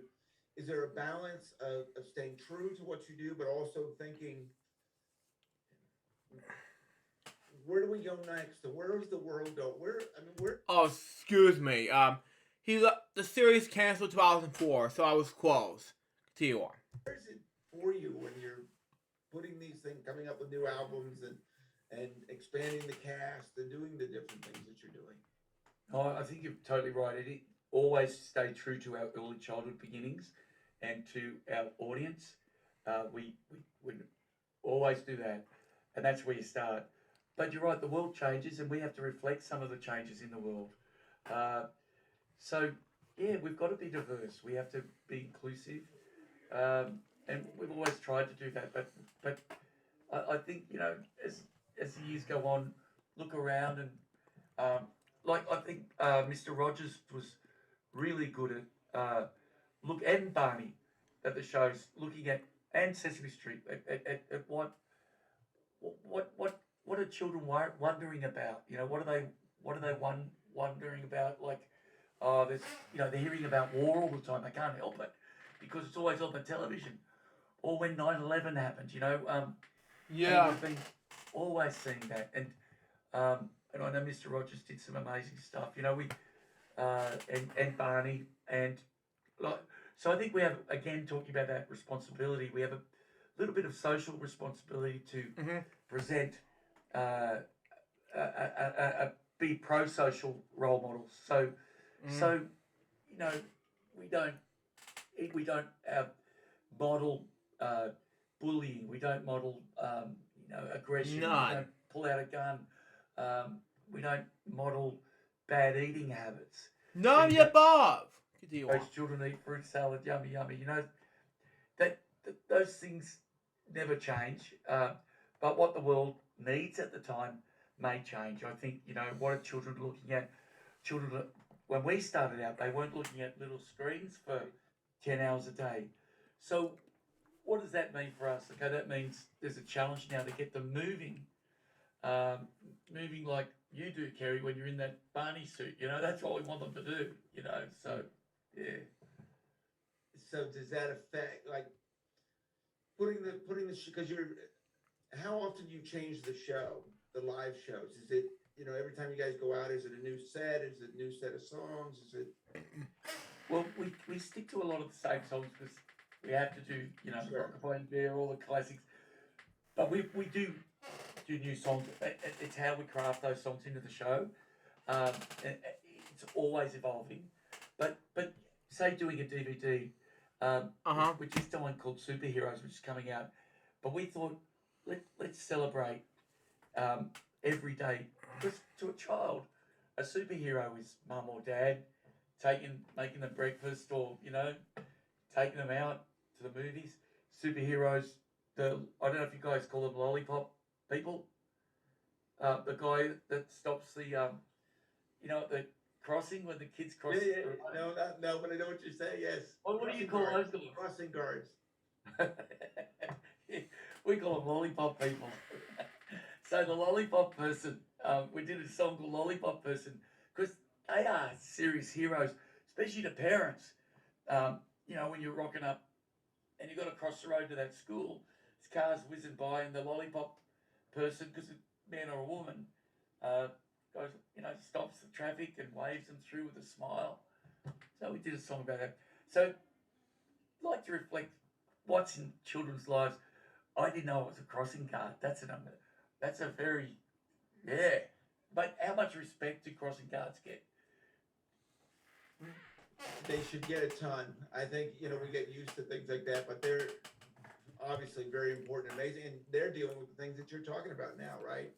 Is there a balance of staying true to what you do, but also thinking, where do we go next? Where does the world go? Where? oh, excuse me. The series canceled 2004, so I was close. Continue on. Where is it for you when you're putting these things, coming up with new albums and expanding the cast and doing the different things that you're doing. Oh, I think you're totally right, Eddie. Always stay true to our early childhood beginnings and to our audience. We always do that, and that's where you start. But you're right, the world changes, and we have to reflect some of the changes in the world. So, yeah, we've got to be diverse. We have to be inclusive, and we've always tried to do that. But I think, you know, as the years go on, look around and like I think Mr. Rogers was really good at and Barney at the shows, looking at and Sesame Street at what are children wondering about? You know, what are they wondering about? Like, oh, there's, you know, they're hearing about war all the time. They can't help it because it's always on the television. Or when 9/11 happened, you know, Yeah. we've been always seeing that. And I know Mr. Rogers did some amazing stuff. You know, we and Barney and like, so I think we have, again, talking about that responsibility. We have a little bit of social responsibility to present, be pro-social role models. So, you know, we don't model bullying. We don't model, you know, aggression. None. We don't pull out a gun. We don't model bad eating habits. None of the above. Those children eat fruit salad, yummy, yummy. You know, that those things never change. But what the world needs at the time may change. I think, you know, what are children looking at? Children, when we started out, they weren't looking at little screens for 10 hours a day. So what does that mean for us? Okay, that means there's a challenge now to get them moving. Moving like you do, Kerry, when you're in that Barney suit. You know, that's what we want them to do, you know. So, yeah. So does that affect, like, putting the because how often do you change the show, the live shows? Is it, you know, every time you guys go out, is it a new set? Is it a new set of songs? Is it? Well, we stick to a lot of the same songs because we have to do, you know, Rockabye Bear, all the classics. But we do new songs. It's how we craft those songs into the show. It's always evolving. But say doing a DVD, which is someone called Superheroes, which is coming out. But we thought, let's celebrate every day. Because to a child, a superhero is mum or dad making them breakfast, or, you know, taking them out to the movies. Superheroes, I don't know if you guys call them lollipop people. The guy that stops the, you know, the crossing when the kids cross. Yeah. No, but I know what you're saying. Yes. What do you call those guys? Crossing guards. We call them lollipop people. So the lollipop person, we did a song called Lollipop Person because they are serious heroes, especially to parents. You know, when you're rocking up and you've got to cross the road to that school, there's cars whizzing by, and the lollipop person, because it's a man or a woman, goes, you know, stops the traffic and waves them through with a smile. So we did a song about that. So I'd like to reflect what's in children's lives. I didn't know it was a crossing guard. That's a very, yeah. But how much respect do crossing guards get? They should get a ton. I think, you know, we get used to things like that, but they're obviously very important and amazing. And they're dealing with the things that you're talking about now, right?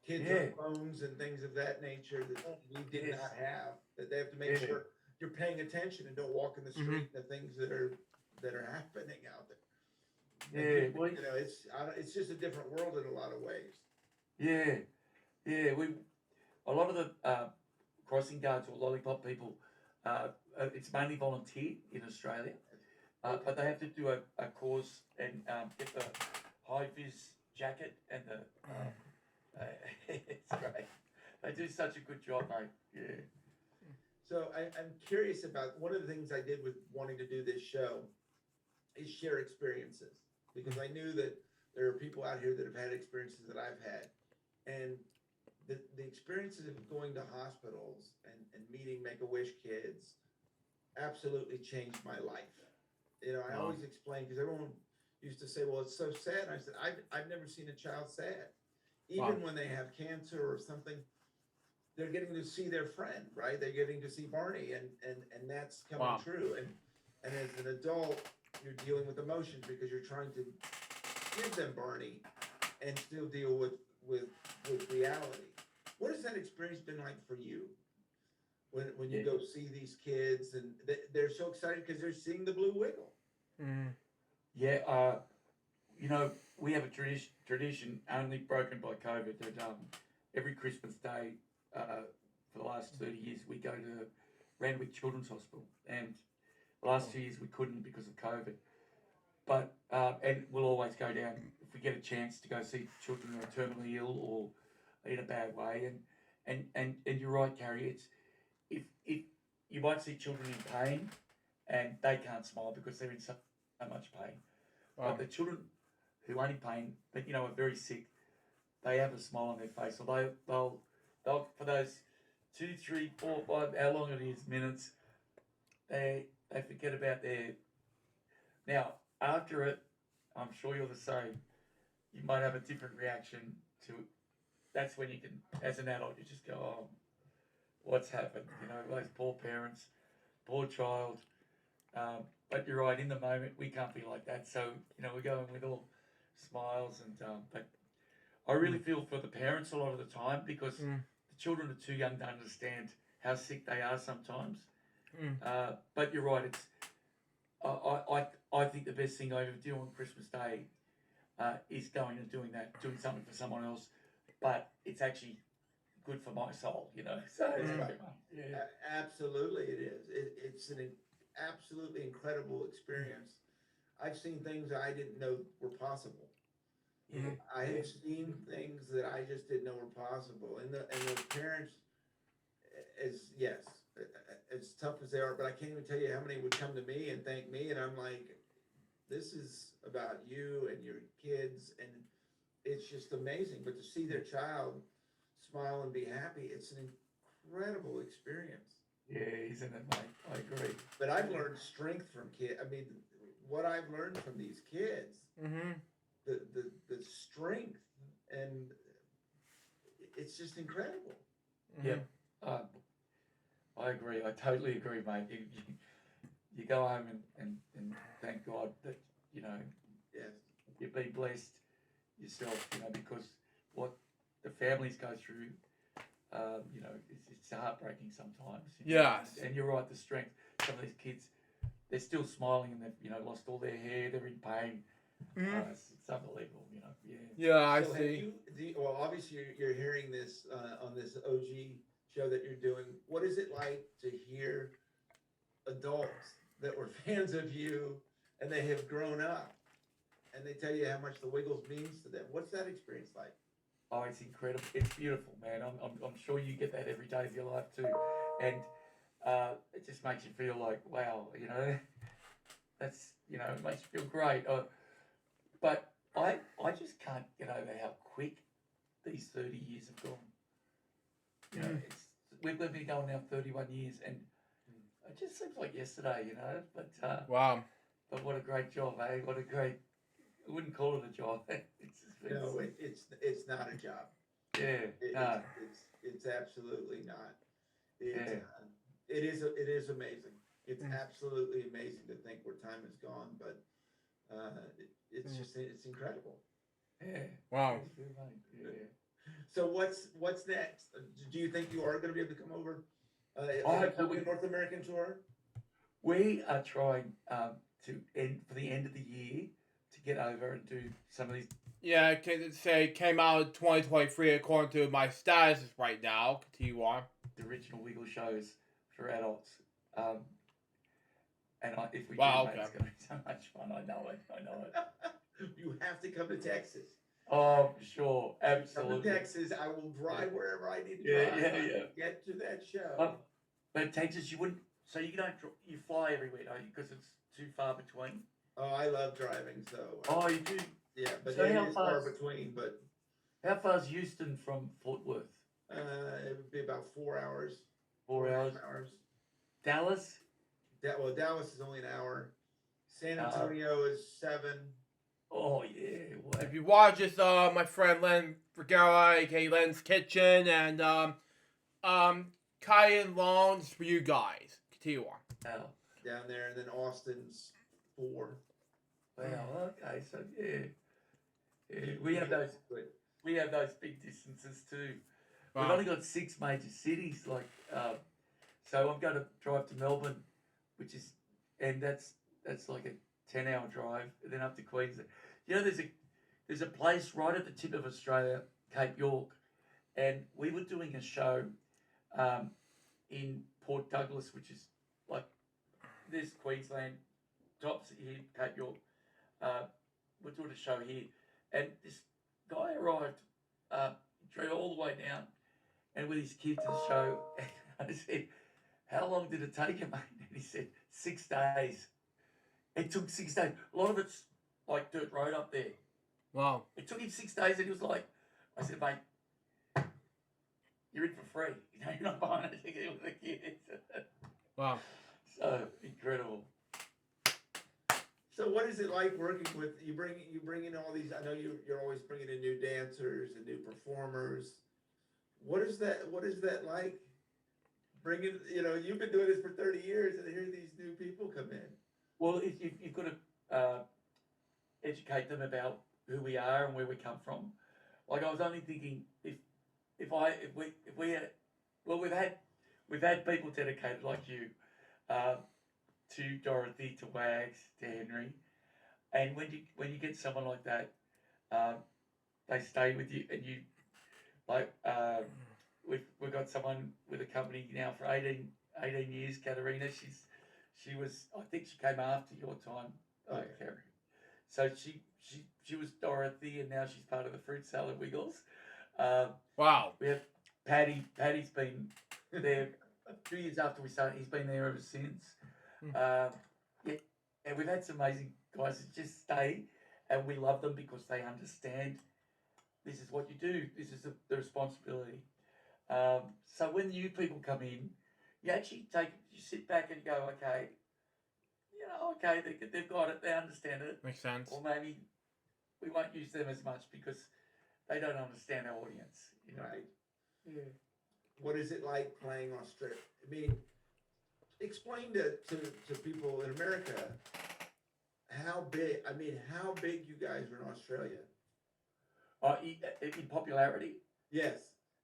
Kids on phones and things of that nature that we did not have, that they have to make sure you're paying attention and don't walk in the street, the things that are happening out there. Yeah, well, you know, it's just a different world in a lot of ways. Yeah. A lot of the crossing guards or lollipop people, it's mainly volunteer in Australia, but they have to do a course and get the high vis jacket and the. It's great. They do such a good job, mate. Yeah. So I'm curious about one of the things I did with wanting to do this show is share experiences, because I knew that there are people out here that have had experiences that I've had, and the experiences of going to hospitals and meeting Make-A-Wish kids absolutely changed my life. You know, I always explain, because everyone, used to say, "Well, it's so sad." And I said, "I've never seen a child sad, even when they have cancer or something. They're getting to see their friend, right? They're getting to see Barney, and that's coming Wow. true. And as an adult, you're dealing with emotions because you're trying to give them Barney and still deal with reality. What has that experience been like for you when you Yeah. go see these kids and they're so excited because they're seeing the blue wiggle? Mm. Yeah, you know, we have a tradition only broken by COVID that every Christmas Day for the last 30 years we go to Randwick Children's Hospital, and the last 2 years we couldn't because of COVID. But and we'll always go down if we get a chance to go see children who are terminally ill or in a bad way. And you're right, Carrie. It's if you might see children in pain and they can't smile because they're in so much pain. Wow. But the children who aren't in pain, but are very sick, they have a smile on their face. So they'll for those 2, 3, 4, 5, how long it is, minutes, they forget about their. Now after it, I'm sure you're the same. You might have a different reaction to it. That's when you can, as an adult, you just go, oh, what's happened? Those poor parents, poor child. But you're right, in the moment, we can't be like that. So, we're going with all smiles. But I really feel for the parents a lot of the time because the children are too young to understand how sick they are sometimes. But you're right, I think the best thing I ever do on Christmas Day is going and doing something for someone else. But it's actually good for my soul, So, yeah. Absolutely, it is. It's an absolutely incredible experience. I've seen things I didn't know were possible. Yeah. I have seen things that I just didn't know were possible, and the parents, as tough as they are, but I can't even tell you how many would come to me and thank me, and I'm like, this is about you and your kids, and it's just amazing. But to see their child smile and be happy, it's an incredible experience. Yeah, isn't it, mate? I agree. But I've learned strength from kids. I mean, what I've learned from these kids, the strength, and it's just incredible. Yeah, I agree. I totally agree, mate. You go home and thank God that Yes. you've been blessed yourself. Because what the families go through, it's heartbreaking sometimes. Yes. And you're right. The strength. Some of these kids, they're still smiling and they've lost all their hair. They're in pain. It's unbelievable. Yeah. Yeah, I So see. well, obviously you're hearing this on this OG show that you're doing. What is it like to hear adults that were fans of you and they have grown up and they tell you how much the Wiggles means to them? What's that experience like? Oh, it's incredible. It's beautiful, man. I'm sure you get that every day of your life too, and it just makes you feel like, wow, that's it makes you feel great. But I just can't get over how quick these 30 years have gone. We've been going now 31 years, and it just seems like yesterday, But Wow. But what a great job, eh? What a great. I wouldn't call it a job. No, it's not a job. Yeah. It's absolutely not. Yeah. It is amazing. It's absolutely amazing to think where time has gone, but it's incredible. Yeah. Wow. Yeah. So what's next? Do you think you are going to be able to come over? I hope that we North American tour. We are trying to end for the end of the year to get over and do some of these. Yeah, it came out in 2023 according to my status right now. Continue on. The original Wiggle shows for adults. And if we do, Wow, mate, okay. it's going to be so much fun. I know it. You have to come to Texas. Oh, for sure. Absolutely. Come to Texas. I will drive wherever I need to drive. Yeah. Get to that show. But Texas, you wouldn't. So you don't. You fly everywhere, don't you? Because it's too far between. Oh, I love driving, so. Oh, you do. Yeah, but So it how is far far between. But how far is Houston from Fort Worth? it would be about 4 hours. 4 hours. Dallas. Dallas is only an hour. San Antonio is 7. Oh yeah. What? If you watch this, my friend Len Vergara, aka Len's Kitchen, and Kai and Long, it's for you guys. Continue on. Wow. down there, and then Austin's 4. Wow. Okay. So yeah. Yeah. You- We you have get- those. but We have those big distances too. We've Wow. only got 6 major cities. So I'm going to drive to Melbourne, and that's like a 10-hour drive, and then up to Queensland. You know, there's a place right at the tip of Australia, Cape York, and we were doing a show um, in Port Douglas, which is like this Queensland, tops here, Cape York. Uh, we're doing a show here, and this guy arrived, drove all the way down, and with his kid to the show. And I said, "How long did it take him, mate?" And he said, 6 days. It took 6 days. A lot of it's like dirt road up there. Wow. It took him 6 days, and he was like, I said, "Mate, you're in for free. You know, you're not buying a ticket with the kids." Wow. So incredible. So what is it like working with you? Bring in all these. I know you're always bringing in new dancers and new performers. What is that like? Bringing, you've been doing this for 30 years, and here these new people come in. Well, you've got to educate them about who we are and where we come from. Like I was only thinking if we had, well, we've had people dedicated like you to Dorothy, to Wags, to Henry, and when you get someone like that, they stay with you, and you like we've got someone with a company now for 18 years, Katerina. She was, I think she came after your time, Okay. Kerry. So she was Dorothy, and now she's part of the Fruit Salad Wiggles. Wow. We have Paddy. Paddy's been there 2 years after we started. He's been there ever since. Yeah, and we've had some amazing guys that just stay, and we love them because they understand this is what you do. This is the responsibility. So when new people come in, you actually you sit back and go, okay, okay, they've got it, they understand it, Makes sense. or maybe we won't use them as much because they don't understand our audience. Right. Yeah. What is it like playing Australia? I mean, explain to people in America how big. I mean, how big you guys are in Australia. In popularity. Yes.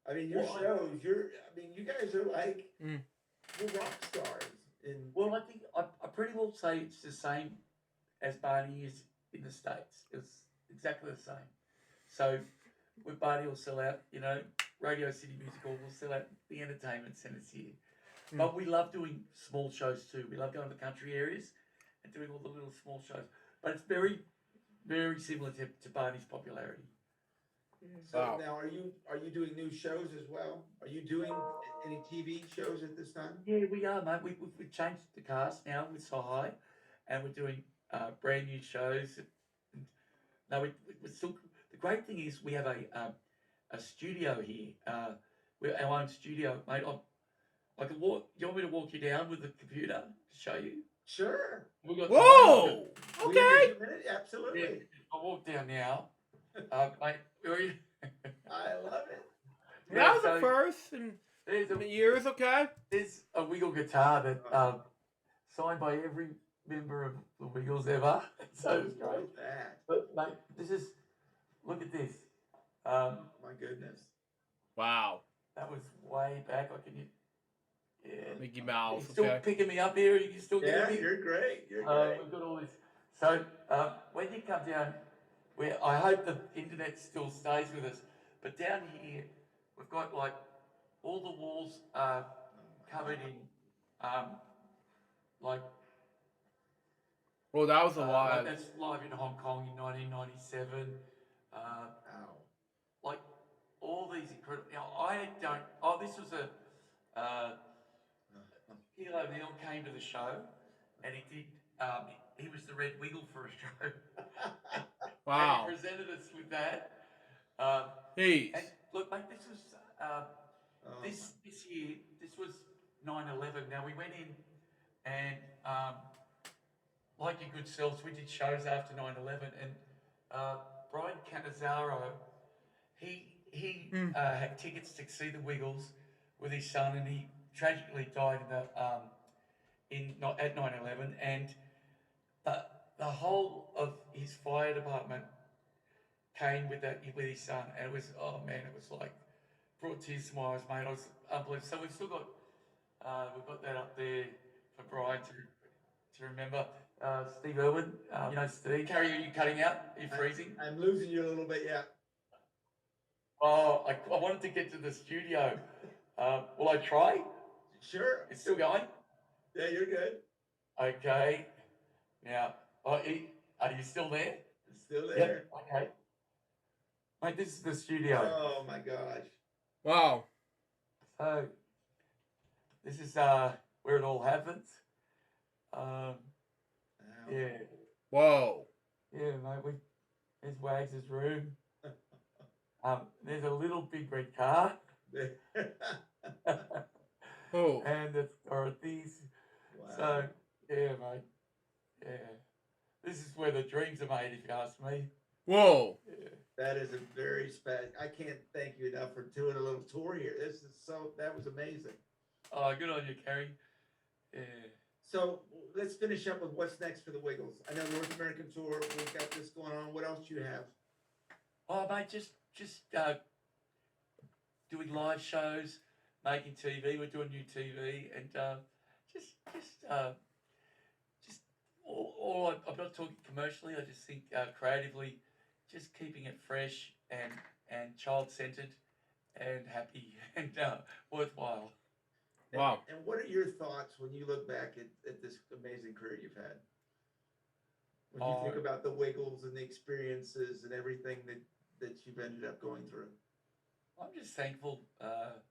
I mean, your Well, shows. You guys are like you're rock stars. Well, I think I pretty well say it's the same as Barney is in the States. It's exactly the same. So with Barney will sell out, Radio City Music Hall will sell out the entertainment centres here. But we love doing small shows too. We love going to the country areas and doing all the little small shows. But it's very, very similar to Barney's popularity. So Wow. now, are you doing new shows as well? Are you doing any TV shows at this time? Yeah, we are, mate. We've changed the cast now with So High, and we're doing brand new shows. No, we're still. The great thing is we have a studio here. We're our own studio, mate. I can walk. You want me to walk you down with the computer to show you? Sure. We got Whoa. Will Okay. you give me a minute? Absolutely. Yeah, I'll walk down now. Mate, I love it. That was so a first in there's years. Okay. there's a Wiggle guitar that signed by every member of the Wiggles ever. So it's great. Love that. But mate, look at this. My goodness. Wow. That was way back. Yeah. Mickey Mouse. You're still Okay. picking me up here. You can still Yeah, get me. you're great. You're great. We've got all this. So when you come down, I hope the internet still stays with us. But down here, we've got like all the walls are covered in like Well, that was a like lot. that's live in Hong Kong in 1997. Wow. Like all these incredible. I don't. Oh, this was a. Kilo Neal came to the show, and he did. He was the Red Wiggle for a show. Wow. And he presented us with that. Jeez. And look, mate, this was Oh, this year. This was 9/11. Now we went in, and like your good selves, we did shows after 9/11, and Brian Cannizzaro, he Mm. had tickets to see the Wiggles with his son, and he tragically died in not at 9/11, and the the whole of his fire department came with his son, and it was, oh man, it was like brought tears to my eyes, mate. I was unbelievable. So we've got that up there for Brian to remember. Steve Irwin, you know Steve. Carrie, are you cutting out? Are you freezing? I'm losing you a little bit, yeah. Oh, I wanted to get to the studio. Will I try? Sure. It's still going. Yeah, you're good. Okay. Now, are you still there? Still there. Yep. Okay. Mate, this is the studio. Oh my gosh. Wow. So this is where it all happens. Wow. Yeah. Whoa. Yeah, mate. There's Wags' room. There's a little big red car. Oh. And the Dorothy's. Wow. So yeah, mate. Yeah. This is where the dreams are made, if you ask me. Whoa. Yeah. That is a very special. I can't thank you enough for doing a little tour here. That was amazing. Oh, good on you, Kerry. Yeah. So let's finish up with what's next for the Wiggles. I know North American tour. We've got this going on. What else do you have? Oh, mate, just doing live shows, making TV. We're doing new TV, and I'm not talking commercially. I just think creatively, just keeping it fresh and child-centered and happy and worthwhile. Wow. And what are your thoughts when you look back at this amazing career you've had? When you think about the Wiggles and the experiences and everything that you've ended up going through. I'm just thankful that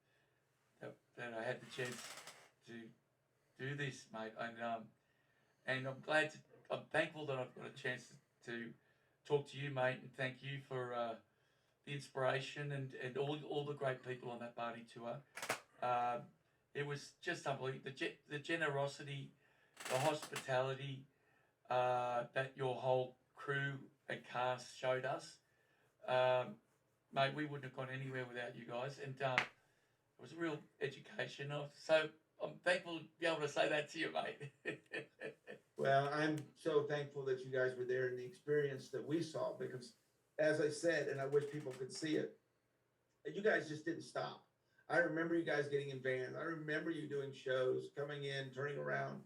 I had the chance to do this, mate, and I'm thankful that I've got a chance to talk to you, mate, and thank you for the inspiration and all the great people on that Barney tour. It was just unbelievable. The generosity, the hospitality that your whole crew and cast showed us. Mate, we wouldn't have gone anywhere without you guys, and it was a real education. So I'm thankful to be able to say that to you, mate. Well, I'm so thankful that you guys were there and the experience that we saw, because as I said, and I wish people could see it, you guys just didn't stop. I remember you guys getting in vans. I remember you doing shows, coming in, turning around.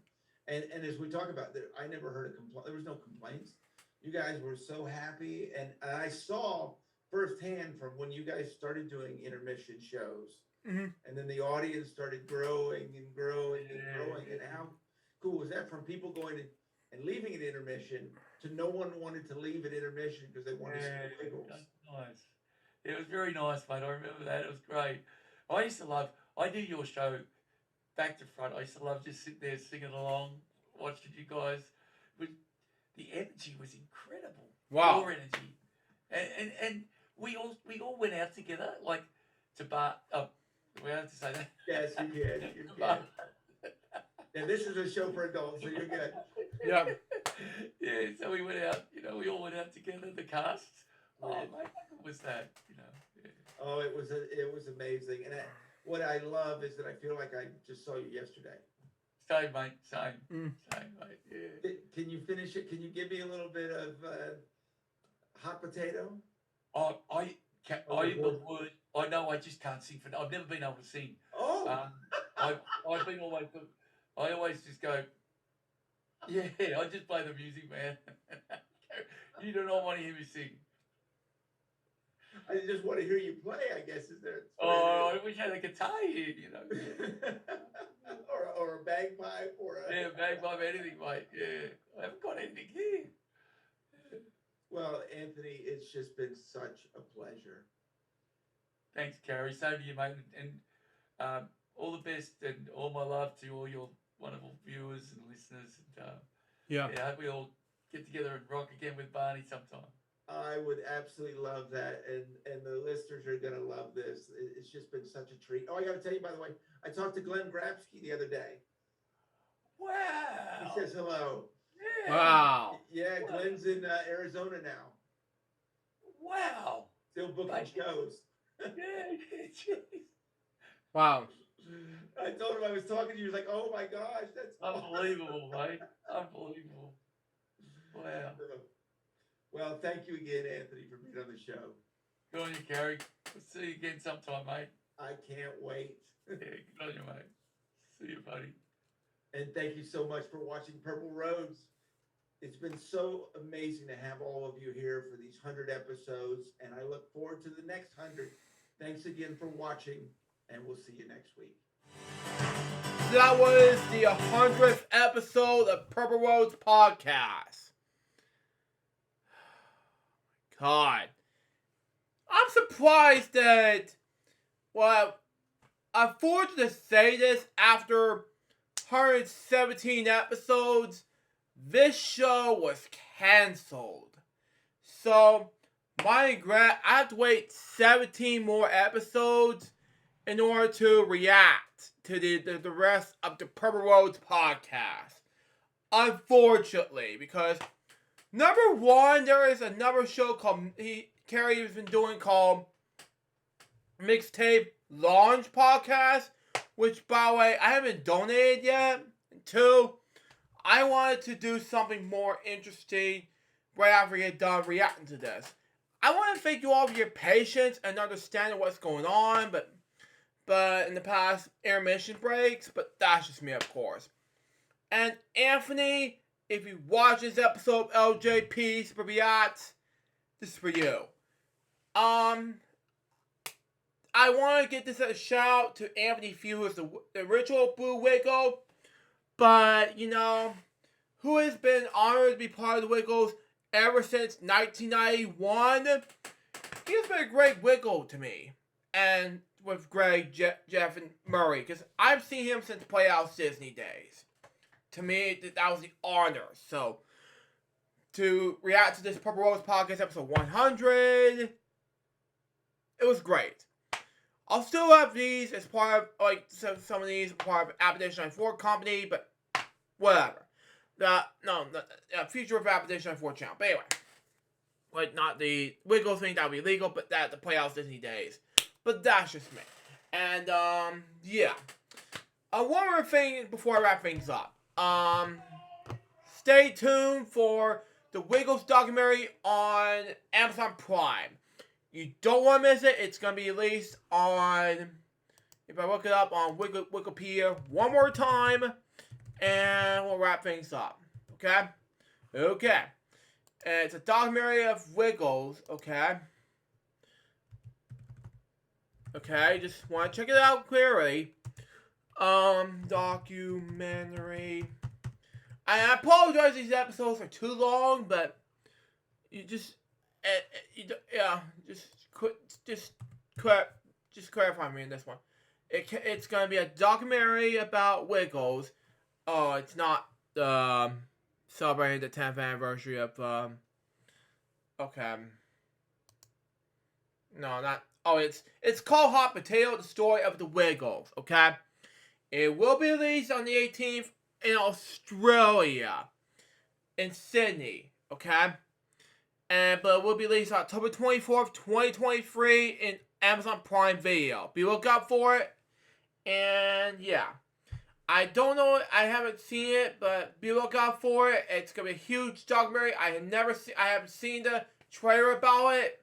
And as we talk about that, I never heard a complaint. There was no complaints. You guys were so happy. And I saw firsthand from when you guys started doing intermission shows. Mm-hmm. And then the audience started growing and growing and growing. And how cool was that, from people going and leaving at intermission to no one wanted to leave at intermission because they wanted to see the Wiggles. Nice. It was very nice, mate. I remember that. It was great. I do your show back to front. I used to love just sitting there singing along, watching you guys. The energy was incredible. Wow. Your energy. And we all went out together, like to bar. We have to say that. Yes, you can. You can. And this is a show for adults, so you're good. Yeah. Yeah, so we went out, we all went out together, the cast. Oh, mate, what was that, Yeah. Oh, it was amazing. And what I love is that I feel like I just saw you yesterday. Same, mate, same. Mm. Same, mate, yeah. Can you finish it? Can you give me a little bit of hot potato? I know I just can't sing I've never been able to sing. Oh. I've been I always just go, yeah, I just play the music, man. You do not want to hear me sing. I just want to hear you play, I guess, is there? Oh, I wish I had a guitar here, or a bagpipe or a... Yeah, bagpipe, anything, mate. Yeah, I haven't got anything here. Well, Anthony, it's just been such a pleasure. Thanks, Carrie. Same to you, mate. And all the best and all my love to all your wonderful viewers and listeners. And I hope we all get together and rock again with Barney sometime. I would absolutely love that, and the listeners are going to love this. It's just been such a treat. Oh, I got to tell you, by the way, I talked to Glenn Grabsky the other day. Wow. He says hello. Yeah. Wow. Yeah, Glenn's in Arizona now. Wow. Still booking Mate. shows. Yeah, jeez. Wow. I told him I was talking to you. He was like, "Oh my gosh, that's Unbelievable, mate. Unbelievable. Wow. awesome." Well, thank you again, Anthony, for being on the show. Good on you, Gary. We'll see you again sometime, mate. I can't wait. Yeah, good on you, mate. See you, buddy. And thank you so much for watching Purple Roads. It's been so amazing to have all of you here for these 100 episodes, and I look forward to the next 100. Thanks again for watching, and we'll see you next week. That was the 100th episode of Purple Roads Podcast. God. I'm surprised that, well, I'm fortunate to say this, after 117 episodes, this show was canceled. So, my regret, I have to wait 17 more episodes in order to react to the rest of the Purple Roads Podcast. Unfortunately, because number one, there is another show Carrie has been doing called Mixtape Launch Podcast, which, by the way, I haven't donated yet. Two, I wanted to do something more interesting right after I get done reacting to this. I want to thank you all for your patience and understanding what's going on, but in the past intermission breaks, but that's just me, of course. And Anthony, if you watch this episode of LJPCBM, this is for you. I want to get this a shout out to Anthony Few, who is the original Blue Wiggle, but, you know, who has been honored to be part of the Wiggles ever since 1991. He has been a great Wiggle to me, and with Greg, Jeff, and Murray, because I've seen him since Playhouse Disney days. To me, that was the honor. So, to react to this Purple Rose Podcast episode 100, it was great. I'll still have these as part of, like, some of these part of Appalachian 94 Company, but whatever. Future of Appalachian 94 channel. But anyway, like, not the Wiggles thing, that would be legal, but that the Playhouse Disney days. But that's just me. And, yeah. One more thing before I wrap things up. Stay tuned for the Wiggles documentary on Amazon Prime. You don't want to miss it. It's going to be released on, if I look it up on Wikipedia one more time, and we'll wrap things up. Okay? Okay. And it's a documentary of Wiggles, okay? Okay, just want to check it out clearly. Documentary. I apologize, these episodes are too long, but you just, just clarify me in this one. It's gonna be a documentary about Wiggles. Oh, it's not celebrating the 10th anniversary of okay. No, not. Oh, it's called Hot Potato: The Story of the Wiggles. Okay, it will be released on the 18th in Australia, in Sydney. Okay, but it will be released October 24th, 2023 in Amazon Prime Video. Be lookout for it. And yeah, I don't know. I haven't seen it, but be lookout for it. It's gonna be a huge documentary. I haven't seen the trailer about it.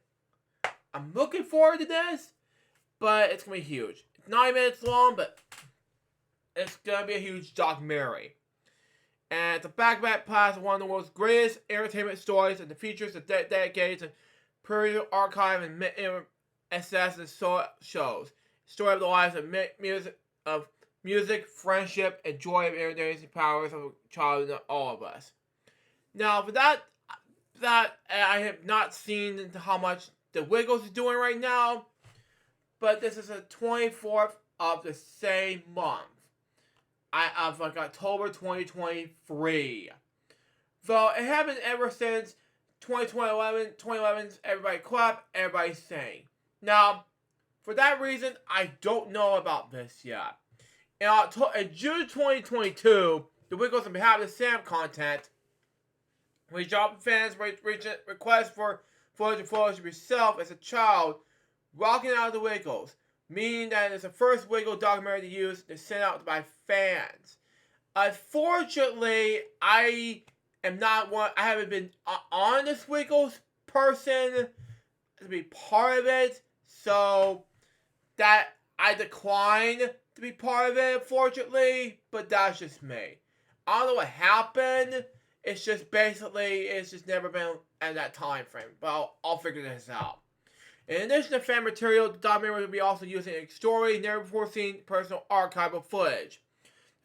I'm looking forward to this, but it's going to be huge. It's 9 minutes long, but it's going to be a huge documentary. And it's a back-to-back pass of one of the world's greatest entertainment stories, and the features of decades and period archive and SS and shows. Story of the lives of music, friendship, and joy of entertainment powers of childhood and all of us. Now, for that I have not seen how much the Wiggles is doing right now, but this is the 24th of the same month, of like October 2023. So it happened ever since 2011's Everybody Clap, Everybody Sing. Now, for that reason, I don't know about this yet. In June 2022, the Wiggles, on behalf of the Sam content, we dropped fans request for footage of yourself as a child walking out of the Wiggles, meaning that it's the first Wiggle documentary to use to send out by fans. Unfortunately, I haven't been on this Wiggles person to be part of it, so that I declined to be part of it, unfortunately, but that's just me. I don't know what happened. It's just never been at that time frame, but I'll figure this out. In addition to fan material, the documentary will be also using a story never before seen personal archival footage.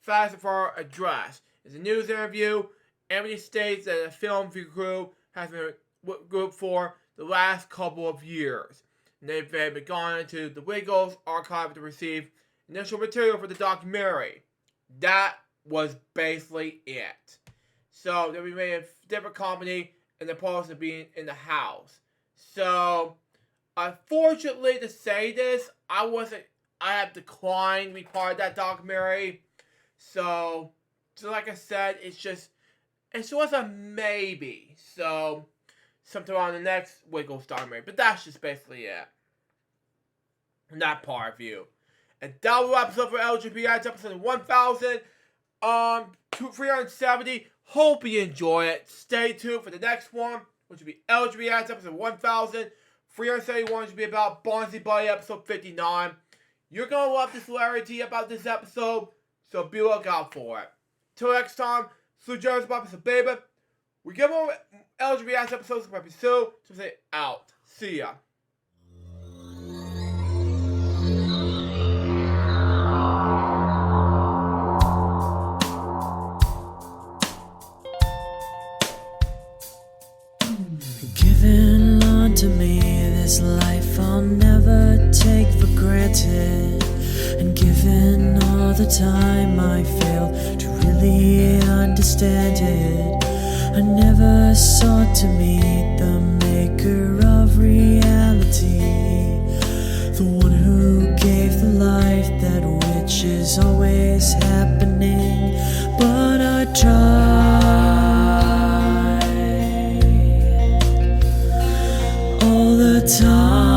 Fast for address. In a news interview, Emily states that the film crew has been grouped for the last couple of years. And they've been gone into the Wiggles archive to receive initial material for the documentary. That was basically it. So they made a different company and they're supposed to be in the house. So unfortunately, to say this, I have declined to be part of that documentary. So like I said, it's was a maybe. So sometime on the next Wiggles documentary, but that's just basically it. That part of you. And that will wrap us up for LJPCBM episode 1370. Hope you enjoy it. Stay tuned for the next one, which will be LJPCBM episode 1371, which will be about Bonzi Buddy episode 59. You're gonna love this hilarity about this episode, so be lookout for it. Till next time, Sue Jones, Bob, baby. We give more LJPCBM episodes from episode, so say out. See ya. Given unto me this life I'll never take for granted, and given all the time I failed to really understand it, I never sought to meet the maker of reality, the one who gave the life that which is always happening, but I tried all the time.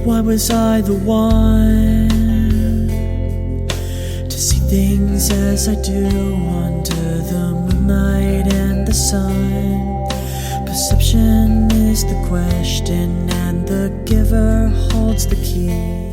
Why was I the one to see things as I do under the moonlight and the sun? Perception is the question and the giver holds the key.